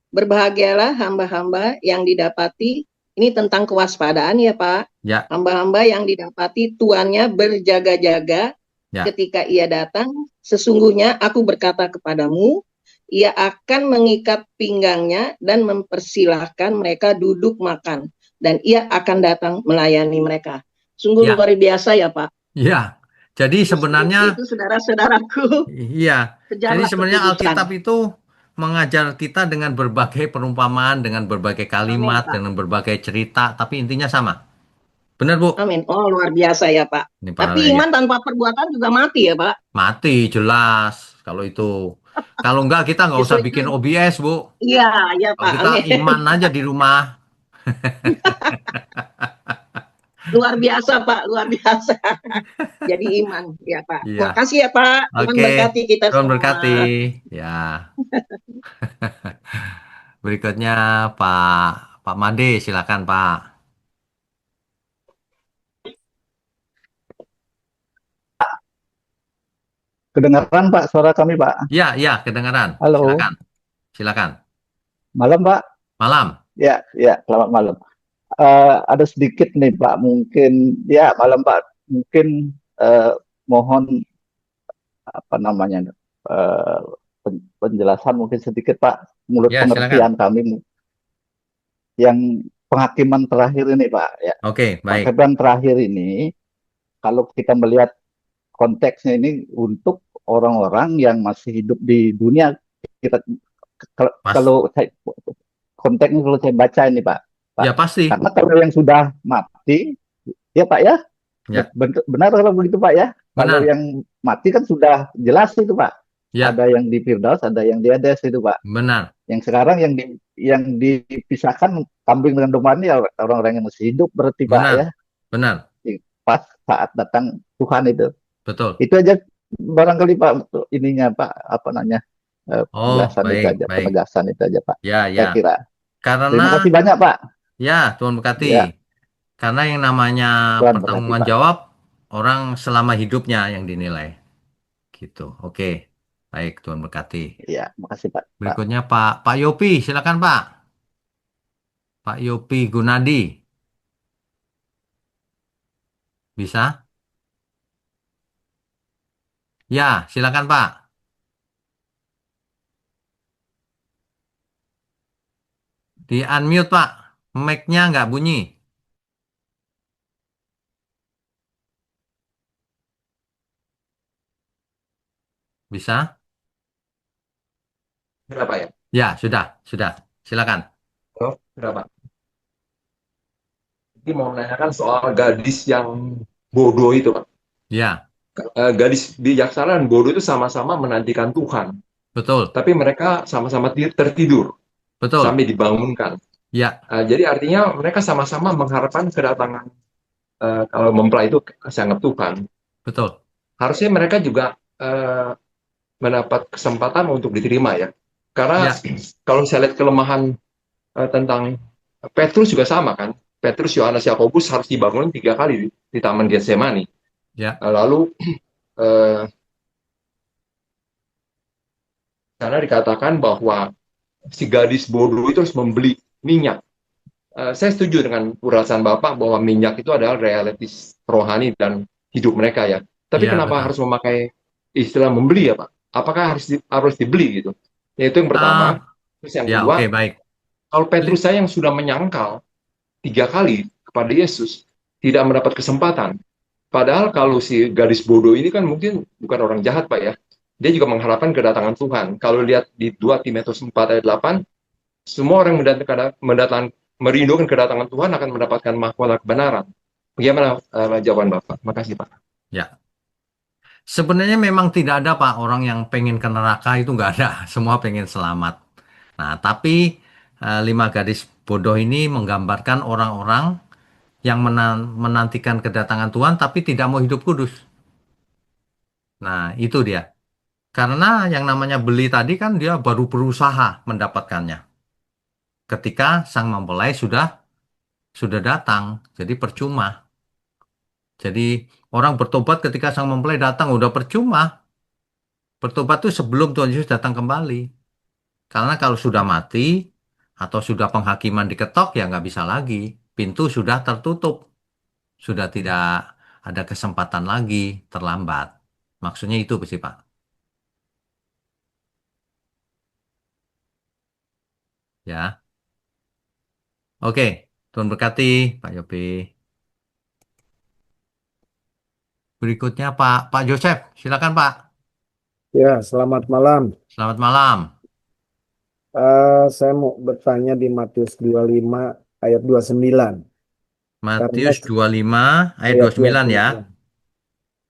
Berbahagialah hamba-hamba yang didapati, ini tentang kewaspadaan ya Pak, ya, hamba-hamba yang didapati tuannya berjaga-jaga ya, ketika ia datang. Sesungguhnya aku berkata kepadamu, ia akan mengikat pinggangnya dan mempersilahkan mereka duduk makan, dan ia akan datang melayani mereka. Sungguh ya, luar biasa ya Pak. ya. Jadi sebenarnya Itu saudara-saudaraku, iya, jadi kejarlah sebenarnya kekudusan. Alkitab itu mengajar kita dengan berbagai perumpamaan, dengan berbagai Amin kalimat, Pak. dengan berbagai cerita, tapi intinya sama. Benar, Bu? Amin. Oh, luar biasa ya, Pak. Ini para Tapi ya. iman tanpa perbuatan juga mati ya, Pak. Mati jelas kalau itu. Kalau enggak kita nggak usah Itu bikin OBS, Bu. iya, ya Kalau Pak. kita Amin. iman aja di rumah. Luar biasa, Pak. Luar biasa. Jadi iman, ya Pak. Iya. Makasih ya, Pak. Tuhan Oke. berkati kita Tuhan semua. berkati. Ya. Berikutnya Pak Pak Made, silakan Pak. Kedengaran Pak suara kami Pak? Ya, ya, kedengaran. Halo, Silakan. Silakan. malam Pak? Malam. Ya, ya, selamat malam. Ada sedikit nih Pak, mungkin ya malam Pak, mungkin mohon apa namanya eh, penjelasan mungkin sedikit Pak, menurut Ya, silakan. pengertian kami yang penghakiman terakhir ini Pak. Ya, Oke, baik. penghakiman terakhir ini kalau kita melihat konteksnya ini untuk orang-orang yang masih hidup di dunia, kita kalau Pas. kalau konteksnya kalau saya baca ini Pak, Pak, Ya, pasti. karena kalau yang sudah mati, ya Pak ya, Ya, benar kalau begitu Pak ya. Kalau benar. yang mati kan sudah jelas itu Pak. Ya, Ada yang di Firdaus, ada yang di Hades itu Pak. benar. Yang sekarang yang dipisahkan kambing dengan domba ini ya orang-orang yang masih hidup berarti Pak ya. Benar. Benar. Pas saat datang Tuhan itu. Betul. Itu aja barangkali Pak untuk ininya Pak, apa namanya, Oh, penjelasan itu baik, aja, baik. penegasan itu aja Pak. Ya, Saya ya. kira. Terima Karena kasih banyak Pak. ya, Tuhan berkati. Ya, Karena yang namanya Tuhan berkati pertanggungan Pak. jawab orang selama hidupnya yang dinilai. Gitu. Oke. Baik, Tuhan berkati. Ya, makasih Pak. Pak. Berikutnya Pak Yopi, silakan Pak. Pak Yopi Gunadi. Bisa? Ya, silakan Pak. Di unmute Pak. Mic-nya nggak bunyi. Bisa? Berapa ya? Ya, sudah, sudah. Silakan. Oh, berapa? Ini mau menanyakan soal gadis yang bodoh itu, Pak. Ya, Gadis bijaksana dan bodoh itu sama-sama menantikan Tuhan. Betul, tapi mereka sama-sama tertidur betul. sampai dibangunkan. Ya, Jadi artinya mereka sama-sama mengharapkan kedatangan, kalau mempelai itu sangat Tuhan. betul. Harusnya mereka juga mendapat kesempatan untuk diterima ya. Karena Ya, kalau saya lihat kelemahan tentang Petrus juga sama kan. Petrus, Yohanes, Yakobus harus dibangun 3 kali di Taman Getsemani. ya, Lalu eh, karena dikatakan bahwa si gadis bodoh itu harus membeli minyak. Saya setuju dengan ulasan Bapak bahwa minyak itu adalah realitas rohani dan hidup mereka ya. Tapi ya, kenapa betul. harus memakai istilah membeli ya Pak? Apakah harus dibeli gitu? Itu yang pertama. Ah, Terus yang ya, oke, kedua, baik. kalau Petrus Li- saya yang sudah menyangkal 3 kali kepada Yesus tidak mendapat kesempatan. Padahal kalau si gadis bodoh ini kan mungkin bukan orang jahat Pak ya. Dia juga mengharapkan kedatangan Tuhan. Kalau lihat di 2 Timotius 4 ayat 8, semua orang yang merindukan kedatangan Tuhan akan mendapatkan mahkota kebenaran. Bagaimana jawaban Bapak? Makasih Pak. Ya, sebenarnya memang tidak ada Pak orang yang pengen ke neraka itu nggak ada. Semua pengen selamat. Nah, tapi lima gadis bodoh ini menggambarkan orang-orang yang menantikan kedatangan Tuhan tapi tidak mau hidup kudus. Nah, itu dia. Karena yang namanya beli tadi kan dia baru berusaha mendapatkannya. Ketika sang mempelai sudah datang, jadi percuma. Jadi orang bertobat ketika sang mempelai datang udah percuma. Bertobat itu sebelum Tuhan Yesus datang kembali. Karena kalau sudah mati atau sudah penghakiman diketok ya nggak bisa lagi. Pintu sudah tertutup, sudah tidak ada kesempatan lagi, terlambat. Maksudnya itu sih Pak. Ya, oke. Tuhan berkati Pak Yopi. Berikutnya Pak Joseph, silakan Pak. Ya, selamat malam. Selamat malam. Saya mau bertanya di Matius 25 ayat 29. Karena Matius 25 ayat ayat 29 ya. 29.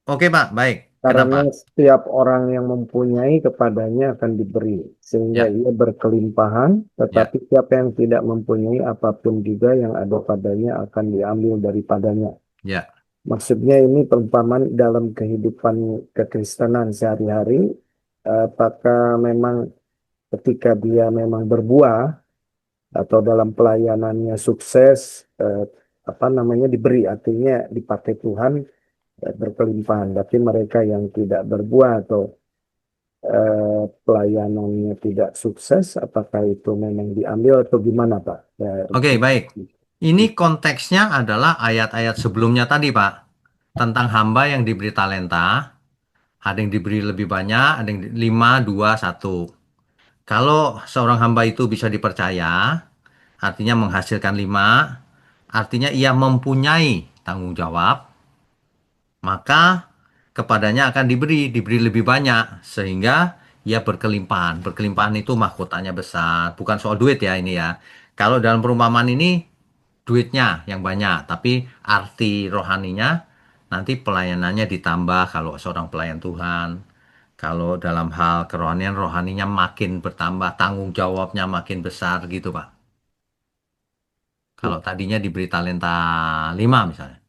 Oke Pak, baik. Kenapa? Karena setiap orang yang mempunyai kepadanya akan diberi, sehingga Ya, ia berkelimpahan, ya, tetapi siapa yang tidak mempunyai apapun juga yang ada padanya akan diambil daripadanya. ya. Maksudnya ini perumpamaan dalam kehidupan kekristenan sehari-hari, apakah memang ketika dia memang berbuah, atau dalam pelayanannya sukses, apa namanya, diberi, artinya dipakai Tuhan, berkelimpahan. Tapi mereka yang tidak berbuah atau pelayanannya tidak sukses, apakah itu memang diambil atau gimana, Pak? Oke, baik. Ini konteksnya adalah ayat-ayat sebelumnya tadi Pak. Tentang hamba yang diberi talenta. Ada yang diberi lebih banyak, ada yang 5, 2, 1. Kalau seorang hamba itu bisa dipercaya, artinya menghasilkan 5, artinya ia mempunyai tanggung jawab, maka kepadanya akan diberi lebih banyak, sehingga ia berkelimpahan. Berkelimpahan itu mahkotanya besar, bukan soal duit ya ini ya. Kalau dalam perumpamaan ini, duitnya yang banyak, tapi arti rohaninya nanti pelayanannya ditambah kalau seorang pelayan Tuhan. Kalau dalam hal kerohanian, rohaninya makin bertambah, tanggung jawabnya makin besar gitu, Pak. Kalau tadinya diberi talenta 5 misalnya,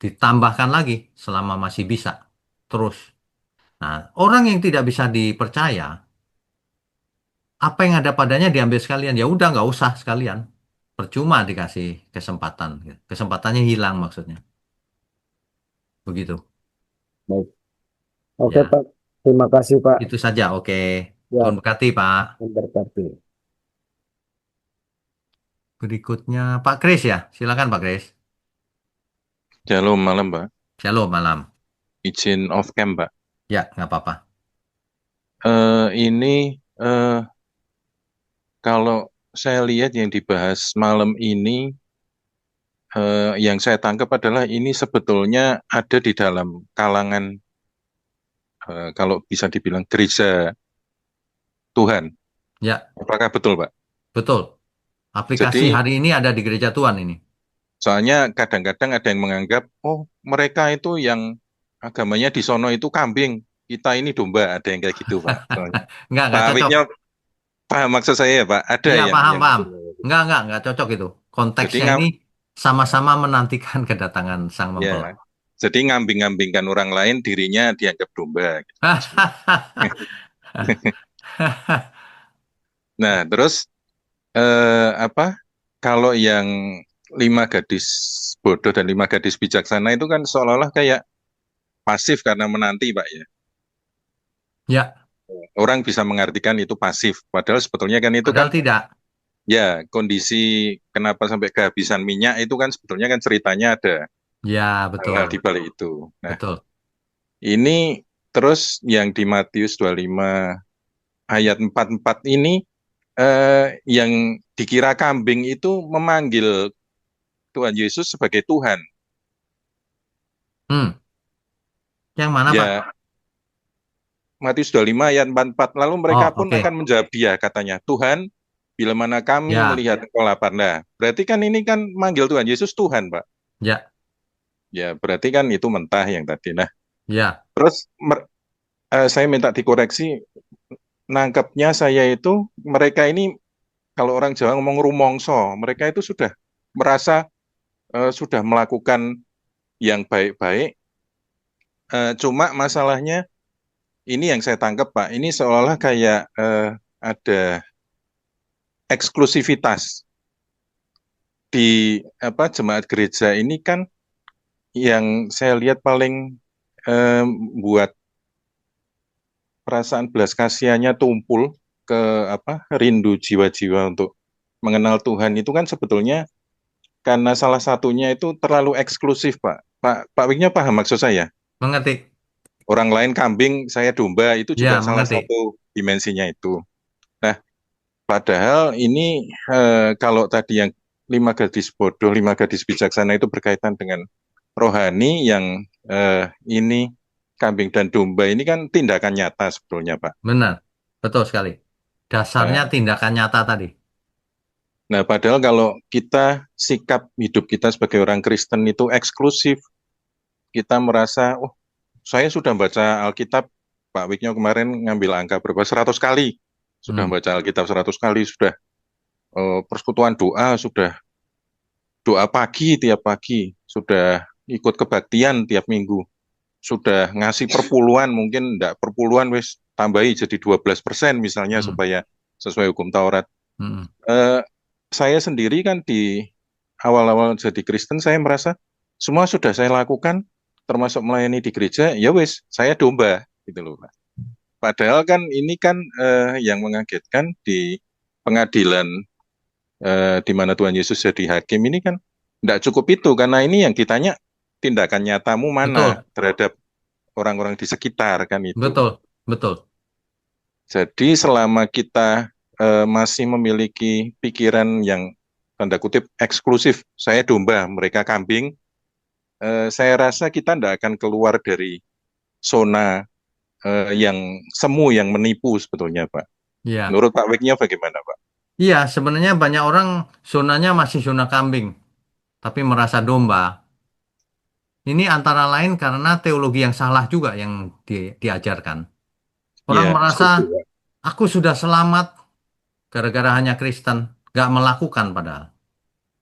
ditambahkan lagi selama masih bisa. Terus. Nah, orang yang tidak bisa dipercaya, apa yang ada padanya diambil sekalian. Ya udah, nggak usah sekalian. Percuma dikasih kesempatan. Kesempatannya hilang maksudnya. Begitu. Baik. Oke, Ya, Pak. Terima kasih, Pak. itu saja. Oke. Tuhan Ya, berkati, Pak. memberkati. Berikutnya Pak Kris ya. Silakan Pak Kris. Shalom malam, Pak. Shalom malam. Izin off cam, Pak. Ya, nggak apa-apa. Ini kalau saya lihat yang dibahas malam ini, yang saya tangkap adalah ini sebetulnya ada di dalam kalangan, kalau bisa dibilang gereja Tuhan. Ya, Apakah betul, Pak? betul. Aplikasi Jadi, hari ini ada di gereja Tuhan ini. soalnya kadang-kadang ada yang menganggap, oh mereka itu yang agamanya di sono itu kambing, kita ini domba, ada yang kayak gitu Pak. Soalnya Nggak Pak cocok. Wiknya paham maksud saya ya Pak, ada Iya, paham, yang paham. model kayak gitu. Nggak cocok itu. Jadi Konteksnya ini sama-sama menantikan kedatangan sang ya, mempelai. jadi ngambing-ngambingkan orang lain, dirinya dianggap domba. Gitu. Nah, terus apa? Kalau yang 5 gadis bodoh dan 5 gadis bijaksana itu kan seolah-olah kayak pasif karena menanti, Pak ya. Ya, Orang bisa mengartikan itu pasif, padahal sebetulnya kan itu kan padahal tidak. ya kondisi kenapa sampai kehabisan minyak itu kan sebetulnya kan ceritanya ada Ya, hal-hal di betul. balik itu. Nah, Betul. ini terus yang di Matius 25 ayat 44 ini yang dikira kambing itu memanggil Tuhan Yesus sebagai Tuhan. Hmm. Yang mana, Pak? Ya, Matius 25 ayat 44. Lalu mereka Oh, pun oke. akan menjawab dia, katanya, Tuhan, bila mana kami Ya, melihat engkau lapar. Nah, berarti kan ini kan manggil Tuhan Yesus Tuhan, Pak. ya, Ya, berarti kan itu mentah yang tadi. Nah, ya. terus saya minta dikoreksi, nangkepnya saya itu, mereka ini, kalau orang Jawa ngomong rumongso, mereka itu sudah merasa sudah melakukan yang baik-baik, cuma masalahnya, ini yang saya tangkap, Pak, ini seolah-olah kayak ada eksklusivitas di apa jemaat gereja ini kan yang saya lihat paling eh, buat perasaan belas kasihannya tumpul ke apa rindu jiwa-jiwa untuk mengenal Tuhan itu kan sebetulnya karena salah satunya itu terlalu eksklusif, Pak. Pak Wiknya paham maksud saya? Mengerti. Orang lain kambing, saya domba, itu juga Ya, salah mengerti. satu dimensinya itu. Nah, padahal ini kalau tadi yang 5 gadis bodoh, 5 gadis bijaksana itu berkaitan dengan rohani yang ini kambing dan domba ini kan tindakan nyata sebetulnya, Pak. Benar. Betul sekali. Dasarnya Nah, tindakan nyata tadi. nah, padahal kalau kita sikap hidup kita sebagai orang Kristen itu eksklusif, kita merasa, oh saya sudah baca Alkitab, Pak Wiknya kemarin ngambil angka berapa? 100 kali. Sudah Hmm. baca Alkitab 100 kali, sudah persekutuan doa, sudah doa pagi tiap pagi, sudah ikut kebaktian tiap minggu, sudah ngasih perpuluhan, mungkin enggak perpuluhan wis tambahi jadi 12% misalnya Hmm. supaya sesuai hukum Taurat. Hmm. Eh, saya sendiri kan di awal-awal jadi Kristen saya merasa semua sudah saya lakukan termasuk melayani di gereja, ya wis saya domba gitu loh Pak. Padahal kan ini kan yang mengagetkan di pengadilan di mana Tuhan Yesus jadi hakim ini kan tidak cukup itu karena ini yang ditanya tindakan nyatamu mana Betul. terhadap orang-orang di sekitar kan itu. Betul. Betul. Jadi selama kita masih memiliki pikiran yang tanda kutip eksklusif, saya domba, mereka kambing, saya rasa kita tidak akan keluar dari zona yang semu yang menipu sebetulnya Pak. Ya. Menurut Pak Wiknya bagaimana Pak? Iya, sebenarnya banyak orang zonanya masih zona kambing, tapi merasa domba. Ini antara lain karena teologi yang salah juga yang diajarkan. Orang Iya, merasa, setuju Pak. aku sudah selamat gara-gara hanya Kristen. Gak melakukan padahal.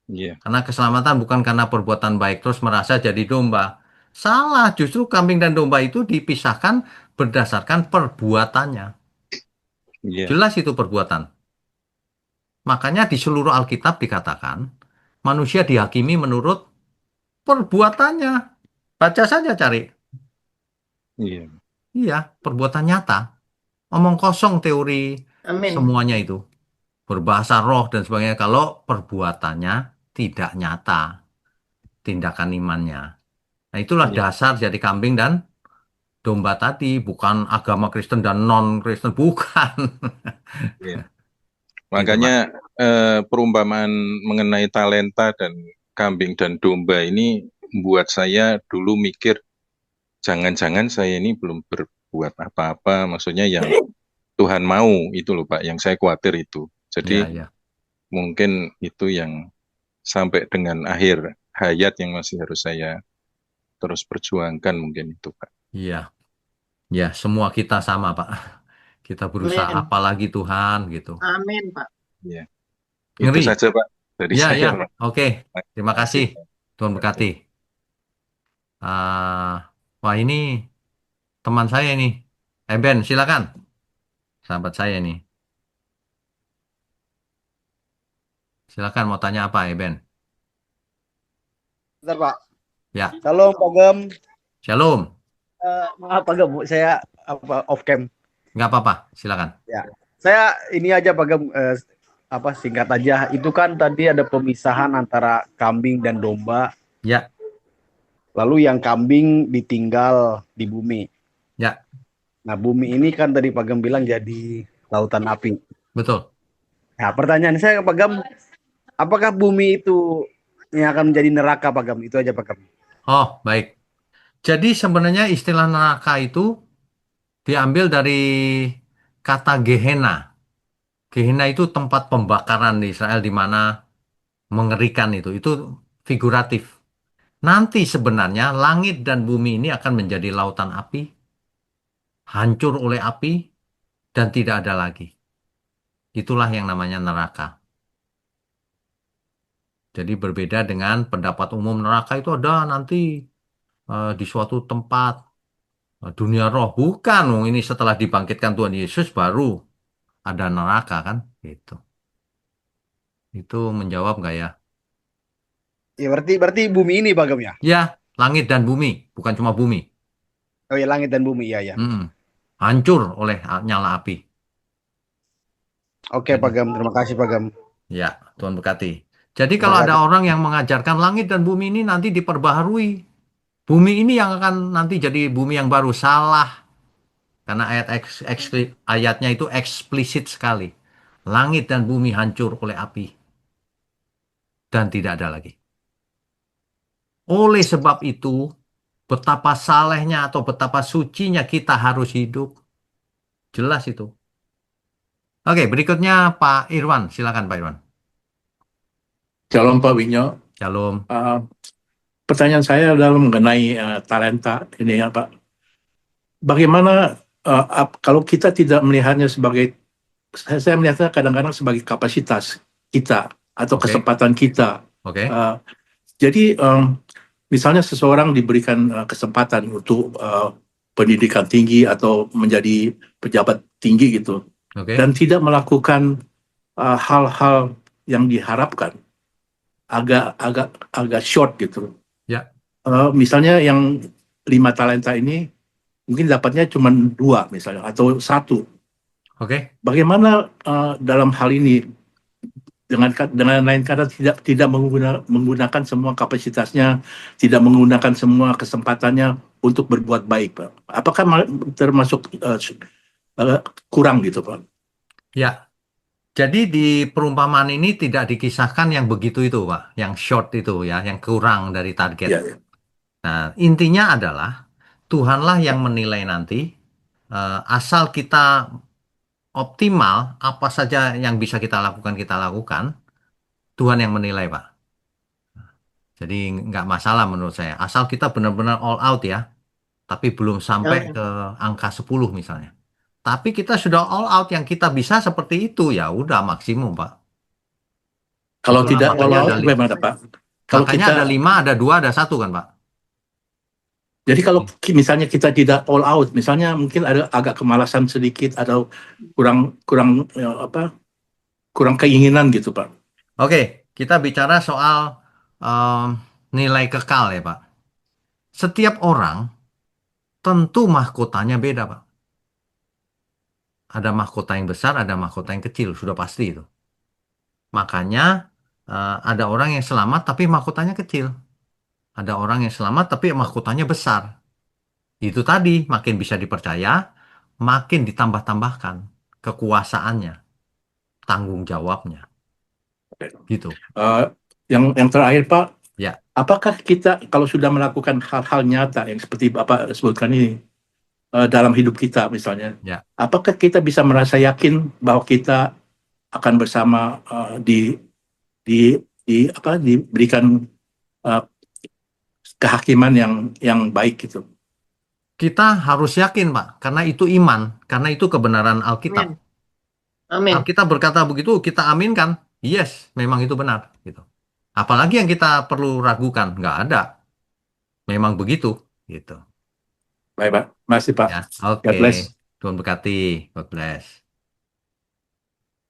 Iya, Karena keselamatan bukan karena perbuatan baik, terus merasa jadi domba. Salah, justru kambing dan domba itu dipisahkan berdasarkan perbuatannya. iya, Jelas itu perbuatan. Makanya di seluruh Alkitab dikatakan, manusia dihakimi menurut perbuatannya. Baca saja cari. iya, Iya, perbuatan nyata. Omong kosong teori Amin. semuanya itu. Berbahasa roh dan sebagainya. Kalau perbuatannya tidak nyata. Tindakan imannya. Nah itulah iya, dasar jadi kambing dan domba tadi. Bukan agama Kristen dan non-Kristen. Bukan. iya. Gitu Makanya Pak. perumpamaan mengenai talenta dan kambing dan domba ini membuat saya dulu mikir, jangan-jangan saya ini belum berbuat apa-apa, maksudnya yang Tuhan mau itu loh Pak, yang saya khawatir itu. Iya, Jadi iya. mungkin itu yang sampai dengan akhir hayat yang masih harus saya terus perjuangkan mungkin itu Pak. Iya. Ya, semua kita sama, Pak. Kita berusaha Amin. apalagi Tuhan gitu. Amin, Pak. Ya, itu Ngeri. saja Pak dari Ya, saya ya. Pak. Oke. Terima Terima kasih kasih. Pak. Tuhan Oke. berkati. Wah, ini teman saya nih. Ben, silakan. Sahabat saya nih. Silakan mau tanya apa, Ben? Bentar, Pak. Ya, Shalom, Pak Gem. Shalom. Maaf, Pak Gem, saya off cam. Nggak apa-apa, silakan. Ya, saya ini aja, Pak Gem, singkat aja. Itu kan tadi ada pemisahan antara kambing dan domba. Ya, Lalu yang kambing ditinggal di bumi. ya, Nah, bumi ini kan tadi Pak Gem bilang jadi lautan api. betul. Nah, pertanyaan saya Pak Gem, apakah bumi itu yang akan menjadi neraka, Pak Gem? Itu aja, Pak Gem. Oh, baik. Jadi sebenarnya istilah neraka itu diambil dari kata Gehenna. Gehenna itu tempat pembakaran di Israel di mana mengerikan itu. Itu figuratif. Nanti sebenarnya langit dan bumi ini akan menjadi lautan api, hancur oleh api, dan tidak ada lagi. Itulah yang namanya neraka. Jadi berbeda dengan pendapat umum neraka itu ada nanti di suatu tempat dunia roh. Bukan, wong ini setelah dibangkitkan Tuhan Yesus baru ada neraka kan? Gitu. Itu menjawab nggak ya? Ya, berarti bumi ini, Pak Gem, ya? Ya, langit dan bumi, bukan cuma bumi. Oh ya, langit dan bumi, ya, ya. Hancur oleh nyala api. Oke, Pak Gem, terima kasih, Pak Gem. Ya, Tuhan berkati. Jadi Terima kalau ada kasih. orang yang mengajarkan langit dan bumi ini nanti diperbaharui. Bumi ini yang akan nanti jadi bumi yang baru. Salah. Karena ayatnya itu eksplisit sekali. Langit dan bumi hancur oleh api. Dan tidak ada lagi. Oleh sebab itu, betapa salehnya atau betapa sucinya kita harus hidup. Jelas itu. Oke, berikutnya Pak Irwan. Silakan Pak Irwan. Shalom Pak Winyo. Shalom. Pertanyaan saya adalah mengenai talenta ini ya Pak. Bagaimana kalau kita tidak melihatnya sebagai, saya melihatnya kadang-kadang sebagai kapasitas kita atau Oke. kesempatan kita. Oke. Jadi misalnya seseorang diberikan kesempatan untuk pendidikan tinggi atau menjadi pejabat tinggi gitu, Oke. dan tidak melakukan hal-hal yang diharapkan, agak short gitu. Ya. Misalnya yang 5 talenta ini mungkin dapatnya cuma 2 misalnya atau 1. Oke. Bagaimana dalam hal ini dengan lain kata tidak menggunakan semua kapasitasnya, tidak menggunakan semua kesempatannya untuk berbuat baik, Pak? Apakah termasuk kurang gitu, Pak? Ya. Jadi di perumpamaan ini tidak dikisahkan yang begitu itu, Pak. Yang short itu ya, yang kurang dari target. Ya. Nah, intinya adalah Tuhanlah yang menilai nanti. Asal kita optimal, apa saja yang bisa kita lakukan. Tuhan yang menilai, Pak. Jadi nggak masalah menurut saya. Asal kita benar-benar all out ya. Tapi belum sampai ke angka 10 misalnya. Tapi kita sudah all out yang kita bisa seperti itu, ya udah maksimum, Pak. Kalau Itulah tidak all makanya out, ada bagaimana, Pak? Kalau makanya kita, ada 5, ada 2, ada 1 kan, Pak? jadi kalau misalnya kita tidak all out, misalnya mungkin ada agak kemalasan sedikit atau kurang keinginan gitu, Pak. Oke, kita bicara soal nilai kekal ya, Pak. Setiap orang tentu mahkotanya beda, Pak. Ada mahkota yang besar, ada mahkota yang kecil, sudah pasti itu. Makanya ada orang yang selamat tapi mahkotanya kecil. Ada orang yang selamat tapi mahkotanya besar. Itu tadi, makin bisa dipercaya, makin ditambah-tambahkan kekuasaannya, tanggung jawabnya. Gitu. Yang terakhir, Pak, Ya. apakah kita kalau sudah melakukan hal-hal nyata yang seperti Bapak sebutkan ini dalam hidup kita misalnya, Ya. apakah kita bisa merasa yakin bahwa kita akan bersama diberikan kehakiman yang baik gitu? Kita harus yakin, Pak, karena itu iman, karena itu kebenaran Alkitab. Amin. Amin. Alkitab berkata begitu, kita aminkan. Yes, memang itu benar, gitu. Apalagi yang kita perlu ragukan, nggak ada. Memang begitu, gitu. Baik, Pak. Masih, Pak. Ya, God oke. bless. Tuhan berkati. God bless.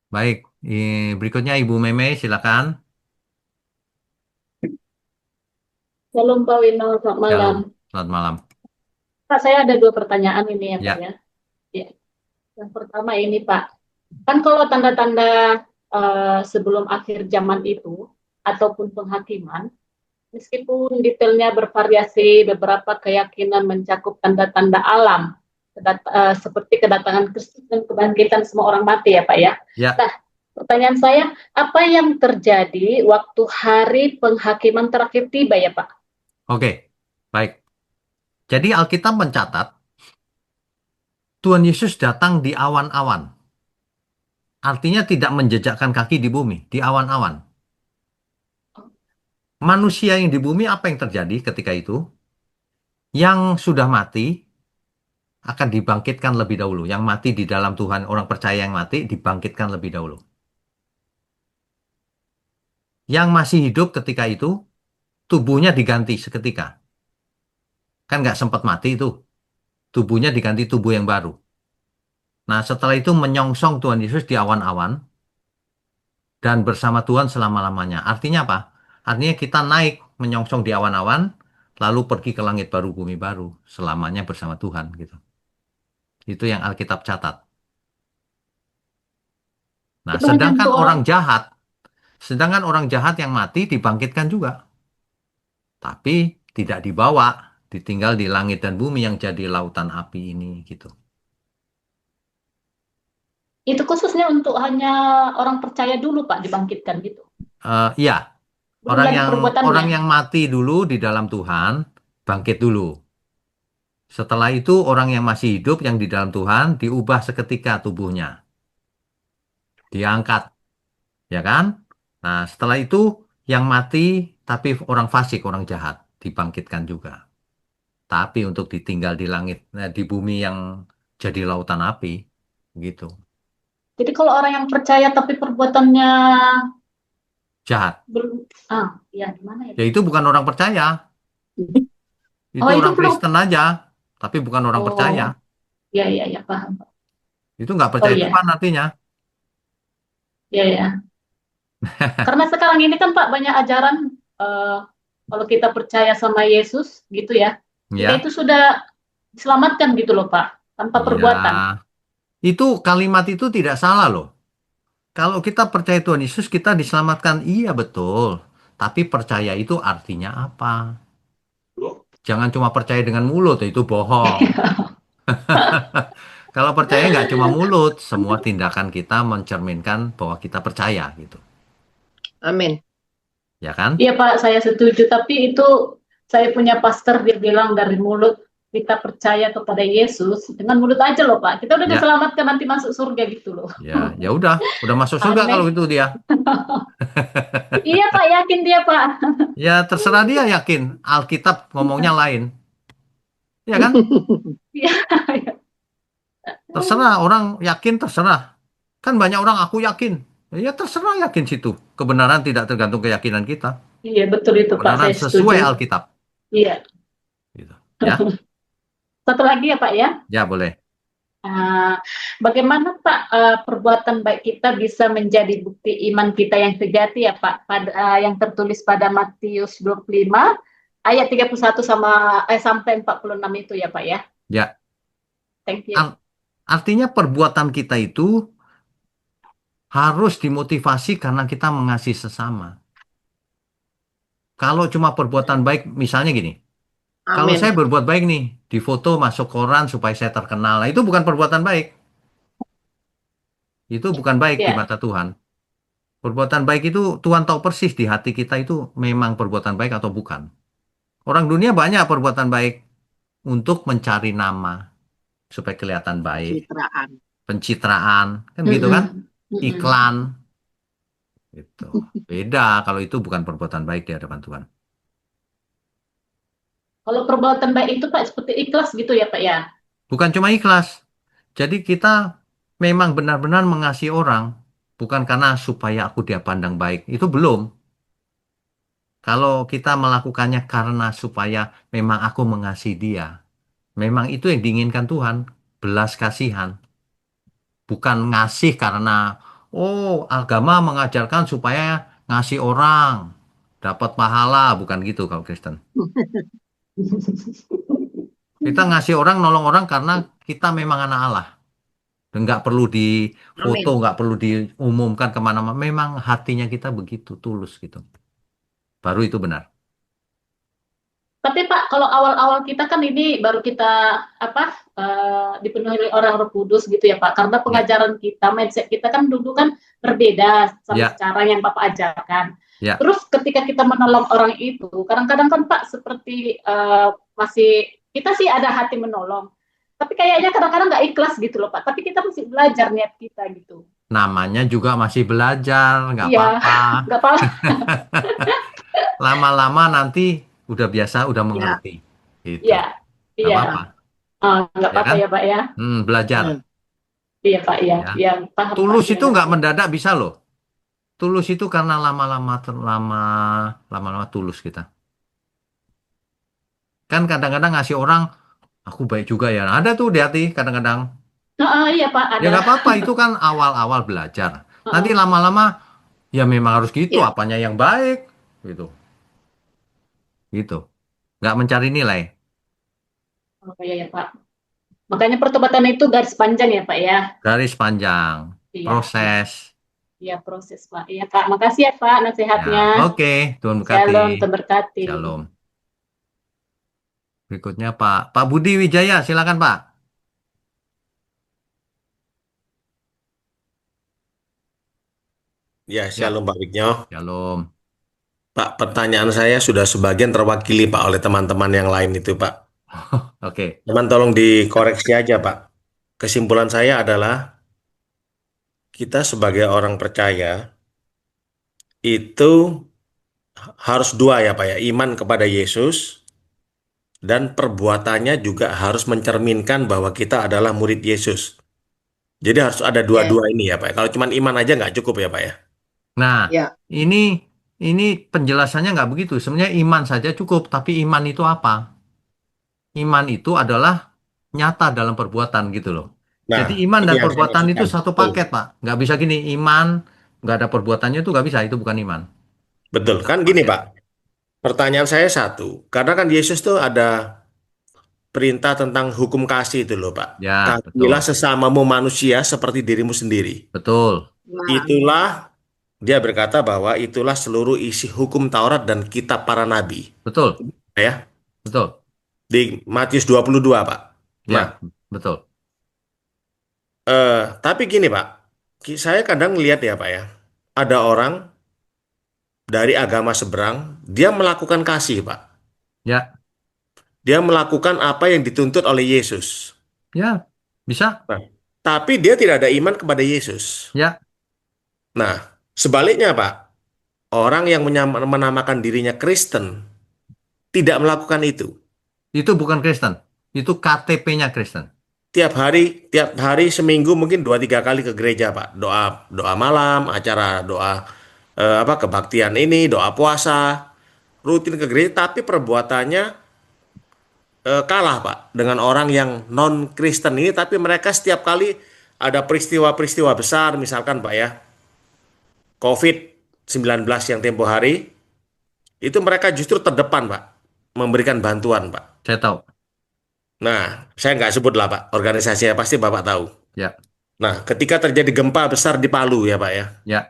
Baik, berikutnya Ibu Meme, silakan. Shalom Pak Wino, selamat malam. Shalom. Selamat malam. Pak, saya ada dua pertanyaan ini ya Pak Ya. ya. Ya. Yang pertama ini Pak, kan kalau tanda-tanda sebelum akhir zaman itu ataupun penghakiman, meskipun detailnya bervariasi, beberapa keyakinan mencakup tanda-tanda alam, seperti kedatangan Kristus dan kebangkitan semua orang mati ya Pak ya. Ya. Nah, pertanyaan saya, apa yang terjadi waktu hari penghakiman terakhir tiba ya Pak? Oke, baik. Jadi Alkitab mencatat Tuhan Yesus datang di awan-awan. Artinya tidak menjejakkan kaki di bumi, di awan-awan. Manusia yang di bumi apa yang terjadi ketika itu? Yang sudah mati akan dibangkitkan lebih dahulu. Yang mati di dalam Tuhan, orang percaya yang mati dibangkitkan lebih dahulu. Yang masih hidup ketika itu, tubuhnya diganti seketika. Kan nggak sempat mati itu. Tubuhnya diganti tubuh yang baru. Nah, setelah itu menyongsong Tuhan Yesus di awan-awan dan bersama Tuhan selama-lamanya. Artinya apa? Artinya kita naik menyongsong di awan-awan, lalu pergi ke langit baru, bumi baru, selamanya bersama Tuhan gitu. Itu yang Alkitab catat. Nah, Itu hanya untuk orang sedangkan orang jahat yang mati dibangkitkan juga. Tapi tidak dibawa, ditinggal di langit dan bumi yang jadi lautan api ini gitu. itu khususnya untuk hanya orang percaya dulu Pak dibangkitkan gitu. Iya, Belum lagi perbuatannya. orang yang mati dulu di dalam Tuhan bangkit dulu. Setelah itu orang yang masih hidup yang di dalam Tuhan diubah seketika tubuhnya. Diangkat, ya kan? Nah, setelah itu yang mati tapi orang fasik, orang jahat dibangkitkan juga. Tapi untuk ditinggal di langit, di bumi yang jadi lautan api, gitu. Jadi kalau orang yang percaya tapi perbuatannya Jahat. belum, ya gimana ya? Ya itu bukan orang percaya. Itu Oh, itu orang belum. Kristen aja, tapi bukan orang percaya. Ya, ya, paham. Pak. Itu nggak percaya iya. Tuhan artinya. Ya, ya. Karena sekarang ini kan Pak banyak ajaran kalau kita percaya sama Yesus gitu ya, kita Ya. itu sudah diselamatkan gitu loh Pak, tanpa perbuatan. Ya. Itu kalimat itu tidak salah loh. Kalau kita percaya Tuhan Yesus, kita diselamatkan. Iya betul. Tapi percaya itu artinya apa? Jangan cuma percaya dengan mulut, itu bohong. Kalau percaya nggak cuma mulut, semua tindakan kita mencerminkan bahwa kita percaya gitu. Amin. Ya kan? Iya Pak, saya setuju. Tapi itu saya punya pastor dia bilang dari mulut kita percaya kepada Yesus dengan mulut aja loh Pak. Kita udah Ya. diselamatkan nanti masuk surga gitu loh. Ya udah masuk surga Aneh. kalau itu dia. Iya Pak, yakin dia Pak. Ya terserah dia yakin. Alkitab ngomongnya lain. Ya kan? Iya. Terserah orang yakin terserah. Kan banyak orang aku yakin. Ya terserah yakin situ. Kebenaran tidak tergantung keyakinan kita. Iya betul itu Pak, Kebenaran saya setuju. sesuai Alkitab. Iya. Gitu. Ya. Satu lagi ya Pak ya. Ya boleh. Bagaimana Pak perbuatan baik kita bisa menjadi bukti iman kita yang sejati ya Pak, yang tertulis pada Matius 25 ayat 31 sampai 46 itu ya Pak ya. Ya. Thank you. Artinya perbuatan kita itu harus dimotivasi karena kita mengasihi sesama. Kalau cuma perbuatan baik, misalnya gini. Kalau Amin. saya berbuat baik nih, di foto masuk koran supaya saya terkenal. Nah, itu bukan perbuatan baik. Itu bukan baik di Ya. mata Tuhan. Perbuatan baik itu Tuhan tahu persis di hati kita itu memang perbuatan baik atau bukan. Orang dunia banyak perbuatan baik untuk mencari nama supaya kelihatan baik, pencitraan, kan gitu kan? Iklan, gitu. Beda kalau itu bukan perbuatan baik di hadapan Tuhan. Kalau perbuatan baik itu Pak seperti ikhlas gitu ya Pak ya? Bukan cuma ikhlas. Jadi kita memang benar-benar mengasihi orang, bukan karena supaya aku dia pandang baik. Itu belum. Kalau kita melakukannya karena supaya memang aku mengasihi dia, memang itu yang diinginkan Tuhan, belas kasihan. Bukan ngasih karena, oh, agama mengajarkan supaya ngasih orang, dapat pahala, bukan gitu kalau Kristen. Kita ngasih orang, nolong orang karena kita memang anak Allah. Dan nggak perlu difoto, Amin. nggak perlu diumumkan kemana-mana. Memang hatinya kita begitu, tulus gitu. Baru itu benar. Tapi Pak, kalau awal-awal kita kan ini baru kita apa dipenuhi oleh orang Roh Kudus gitu ya Pak. Karena Ya, pengajaran kita, mindset kita kan dulu kan berbeda sama ya, sekarang yang Bapak ajarkan. ya. Terus ketika kita menolong orang itu, kadang-kadang kan Pak seperti masih kita sih ada hati menolong. Tapi kayaknya kadang-kadang nggak ikhlas gitu loh Pak. Tapi kita masih belajar niat kita gitu. Namanya juga masih belajar, nggak Iya, apa-apa. nggak apa. Lama-lama nanti udah biasa, udah Ya, mengerti. Gitu. Iya, Nggak iya. apa-apa, Nggak ya apa-apa kan? ya Pak ya. Belajar, Iya Pak ya. ya. Yang paham Pak. Tulus Ya, itu nggak mendadak bisa loh. Tulus itu karena lama-lama tulus kita. Kan kadang-kadang ngasih orang, aku baik juga ya. Ada tuh di hati kadang-kadang. Iya Pak Ya ada. nggak apa-apa, itu kan awal-awal belajar. Nanti Heeh. lama-lama, ya memang harus gitu, ya. apanya yang baik. Gitu, gitu. Nggak mencari nilai. Oh iya ya Pak. Makanya pertobatan itu garis panjang ya Pak ya. Garis panjang, Iya, iya, proses. iya proses Pak. Iya Pak. Makasih ya Pak Ya, nasihatnya. oke. Tuhan berkati. Shalom, Tuhan berkati. Shalom. Berikutnya Pak Budi Wijaya, silakan Pak. Ya, Ya, shalom Pak Wigno. shalom. Pak, pertanyaan saya sudah sebagian terwakili Pak oleh teman-teman yang lain itu Pak. Oke. Teman tolong dikoreksi aja Pak. Kesimpulan saya adalah kita sebagai orang percaya itu harus dua ya Pak ya. Iman kepada Yesus dan perbuatannya juga harus mencerminkan bahwa kita adalah murid Yesus. Jadi harus ada Ya, dua-dua ini ya Pak. Kalau cuma iman aja nggak cukup ya Pak ya. Nah, ya. ini ini penjelasannya nggak begitu. Sebenarnya iman saja cukup, tapi iman itu apa? Iman itu adalah nyata dalam perbuatan gitu loh. Nah, Jadi iman ini dan yang saya perbuatan itu maksudkan. satu Betul. paket, Pak. Nggak bisa gini, iman nggak ada perbuatannya itu nggak bisa. Itu bukan iman. Betul. Satu Kan gini paket. Pak. Pertanyaan saya satu. Karena kan Yesus tuh ada perintah tentang hukum kasih itu loh, Pak. Ya, Kasihilah betul. sesamamu manusia seperti dirimu sendiri. Betul. Nah, Itulah dia berkata bahwa itulah seluruh isi hukum Taurat dan kitab para nabi. Betul. Ya, Betul. di Matius 22, Pak. Nah, Ya, betul. tapi gini, Pak. Saya kadang lihat ya, Pak ya. Ada orang dari agama seberang, dia melakukan kasih, Pak. Ya, Dia melakukan apa yang dituntut oleh Yesus. ya, bisa. Nah, tapi dia tidak ada iman kepada Yesus. Ya, Nah, sebaliknya, Pak. Orang yang menamakan dirinya Kristen tidak melakukan itu. itu bukan Kristen. Itu KTP-nya Kristen. Tiap hari seminggu mungkin 2-3 kali ke gereja, Pak. Doa doa malam, acara doa apa kebaktian ini, doa puasa, rutin ke gereja, tapi perbuatannya kalah, Pak, dengan orang yang non Kristen ini. Tapi mereka setiap kali ada peristiwa-peristiwa besar, misalkan, Pak ya, COVID-19 yang tempo hari, itu mereka justru terdepan, Pak, memberikan bantuan, Pak. Saya tahu. Nah, saya nggak sebut lah, Pak, organisasinya pasti Bapak tahu. Ya, Nah, ketika terjadi gempa besar di Palu ya, Pak ya, ya,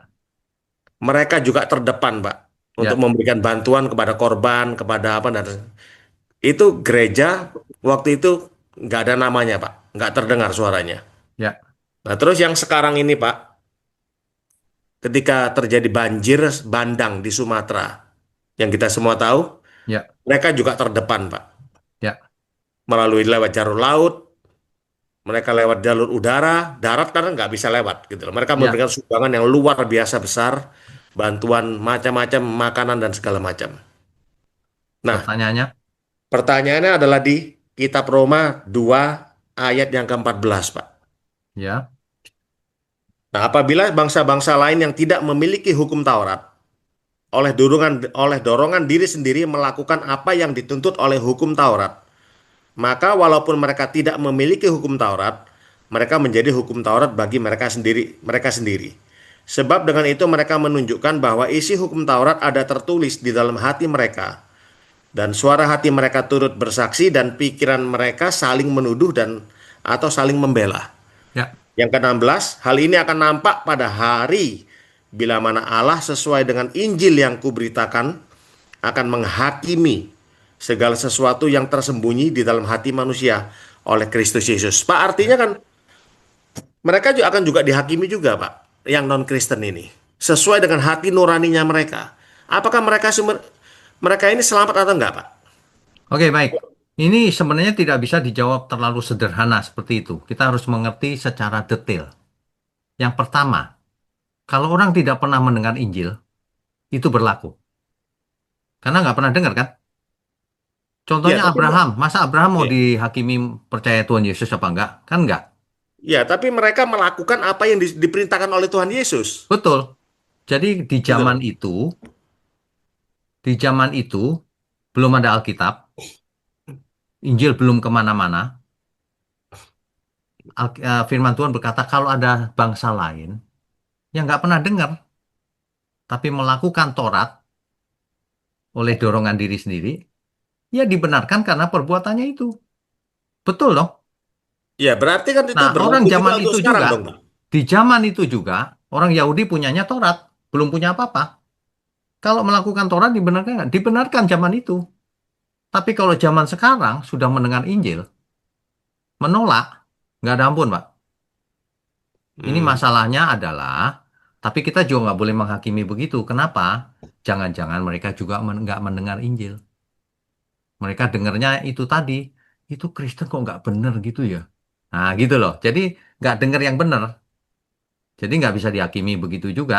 mereka juga terdepan, Pak, untuk ya, memberikan bantuan kepada korban, kepada apa dan itu gereja waktu itu nggak ada namanya, Pak, nggak terdengar suaranya. ya, Nah, terus yang sekarang ini, Pak, ketika terjadi banjir bandang di Sumatera, yang kita semua tahu, ya, mereka juga terdepan, Pak, ya, melalui lewat jalur laut. Mereka lewat jalur udara, darat karena nggak bisa lewat gitu loh. Mereka ya. memberikan sumbangan yang luar biasa besar, bantuan macam-macam, makanan dan segala macam. Nah, Pertanyaannya, Pertanyaannya adalah di kitab Roma 2 ayat yang ke-14, Pak. Ya. Nah, apabila bangsa-bangsa lain yang tidak memiliki hukum Taurat oleh dorongan diri sendiri melakukan apa yang dituntut oleh hukum Taurat, maka walaupun mereka tidak memiliki hukum Taurat, mereka menjadi hukum Taurat bagi mereka sendiri. Sebab dengan itu mereka menunjukkan bahwa isi hukum Taurat ada tertulis di dalam hati mereka, dan suara hati mereka turut bersaksi dan pikiran mereka saling menuduh dan atau saling membela. Ya. Yang ke-16, hal ini akan nampak pada hari bila mana Allah sesuai dengan Injil yang kuberitakan akan menghakimi segala sesuatu yang tersembunyi di dalam hati manusia oleh Kristus Yesus. Pak, artinya kan mereka juga akan dihakimi juga, Pak, yang non-Kristen ini. Sesuai dengan hati nuraninya mereka. Apakah mereka ini selamat atau enggak, Pak? Oke, baik. Ini sebenarnya tidak bisa dijawab terlalu sederhana seperti itu. Kita harus mengerti secara detail. Yang pertama, kalau orang tidak pernah mendengar Injil, itu berlaku. Karena nggak pernah dengar, kan? Ya, Contohnya tapi Abraham. Masa Abraham mau ya, dihakimi percaya Tuhan Yesus apa enggak? Kan enggak. ya, tapi mereka melakukan apa yang diperintahkan oleh Tuhan Yesus. Betul. Jadi Gitu loh. di zaman itu belum ada Alkitab, Injil belum kemana-mana. Firman Tuhan berkata kalau ada bangsa lain yang nggak pernah dengar, tapi melakukan Taurat oleh dorongan diri sendiri, ya dibenarkan karena perbuatannya itu. Betul dong? Ya, berarti kan itu Nah, orang berlaku juga zaman untuk itu sekarang juga, dong, Pak. di zaman itu juga, orang Yahudi punyanya Taurat, belum punya apa-apa. Kalau melakukan Taurat dibenarkan nggak? Dibenarkan zaman itu. Tapi kalau zaman sekarang sudah mendengar Injil, menolak, nggak ada ampun, Pak. Ini Hmm, masalahnya adalah, tapi kita juga nggak boleh menghakimi begitu. Kenapa? Jangan-jangan mereka juga nggak mendengar Injil. Mereka dengarnya itu tadi, itu Kristen kok nggak bener gitu ya. Nah, gitu loh. Jadi nggak dengar yang benar. Jadi nggak bisa dihakimi begitu juga.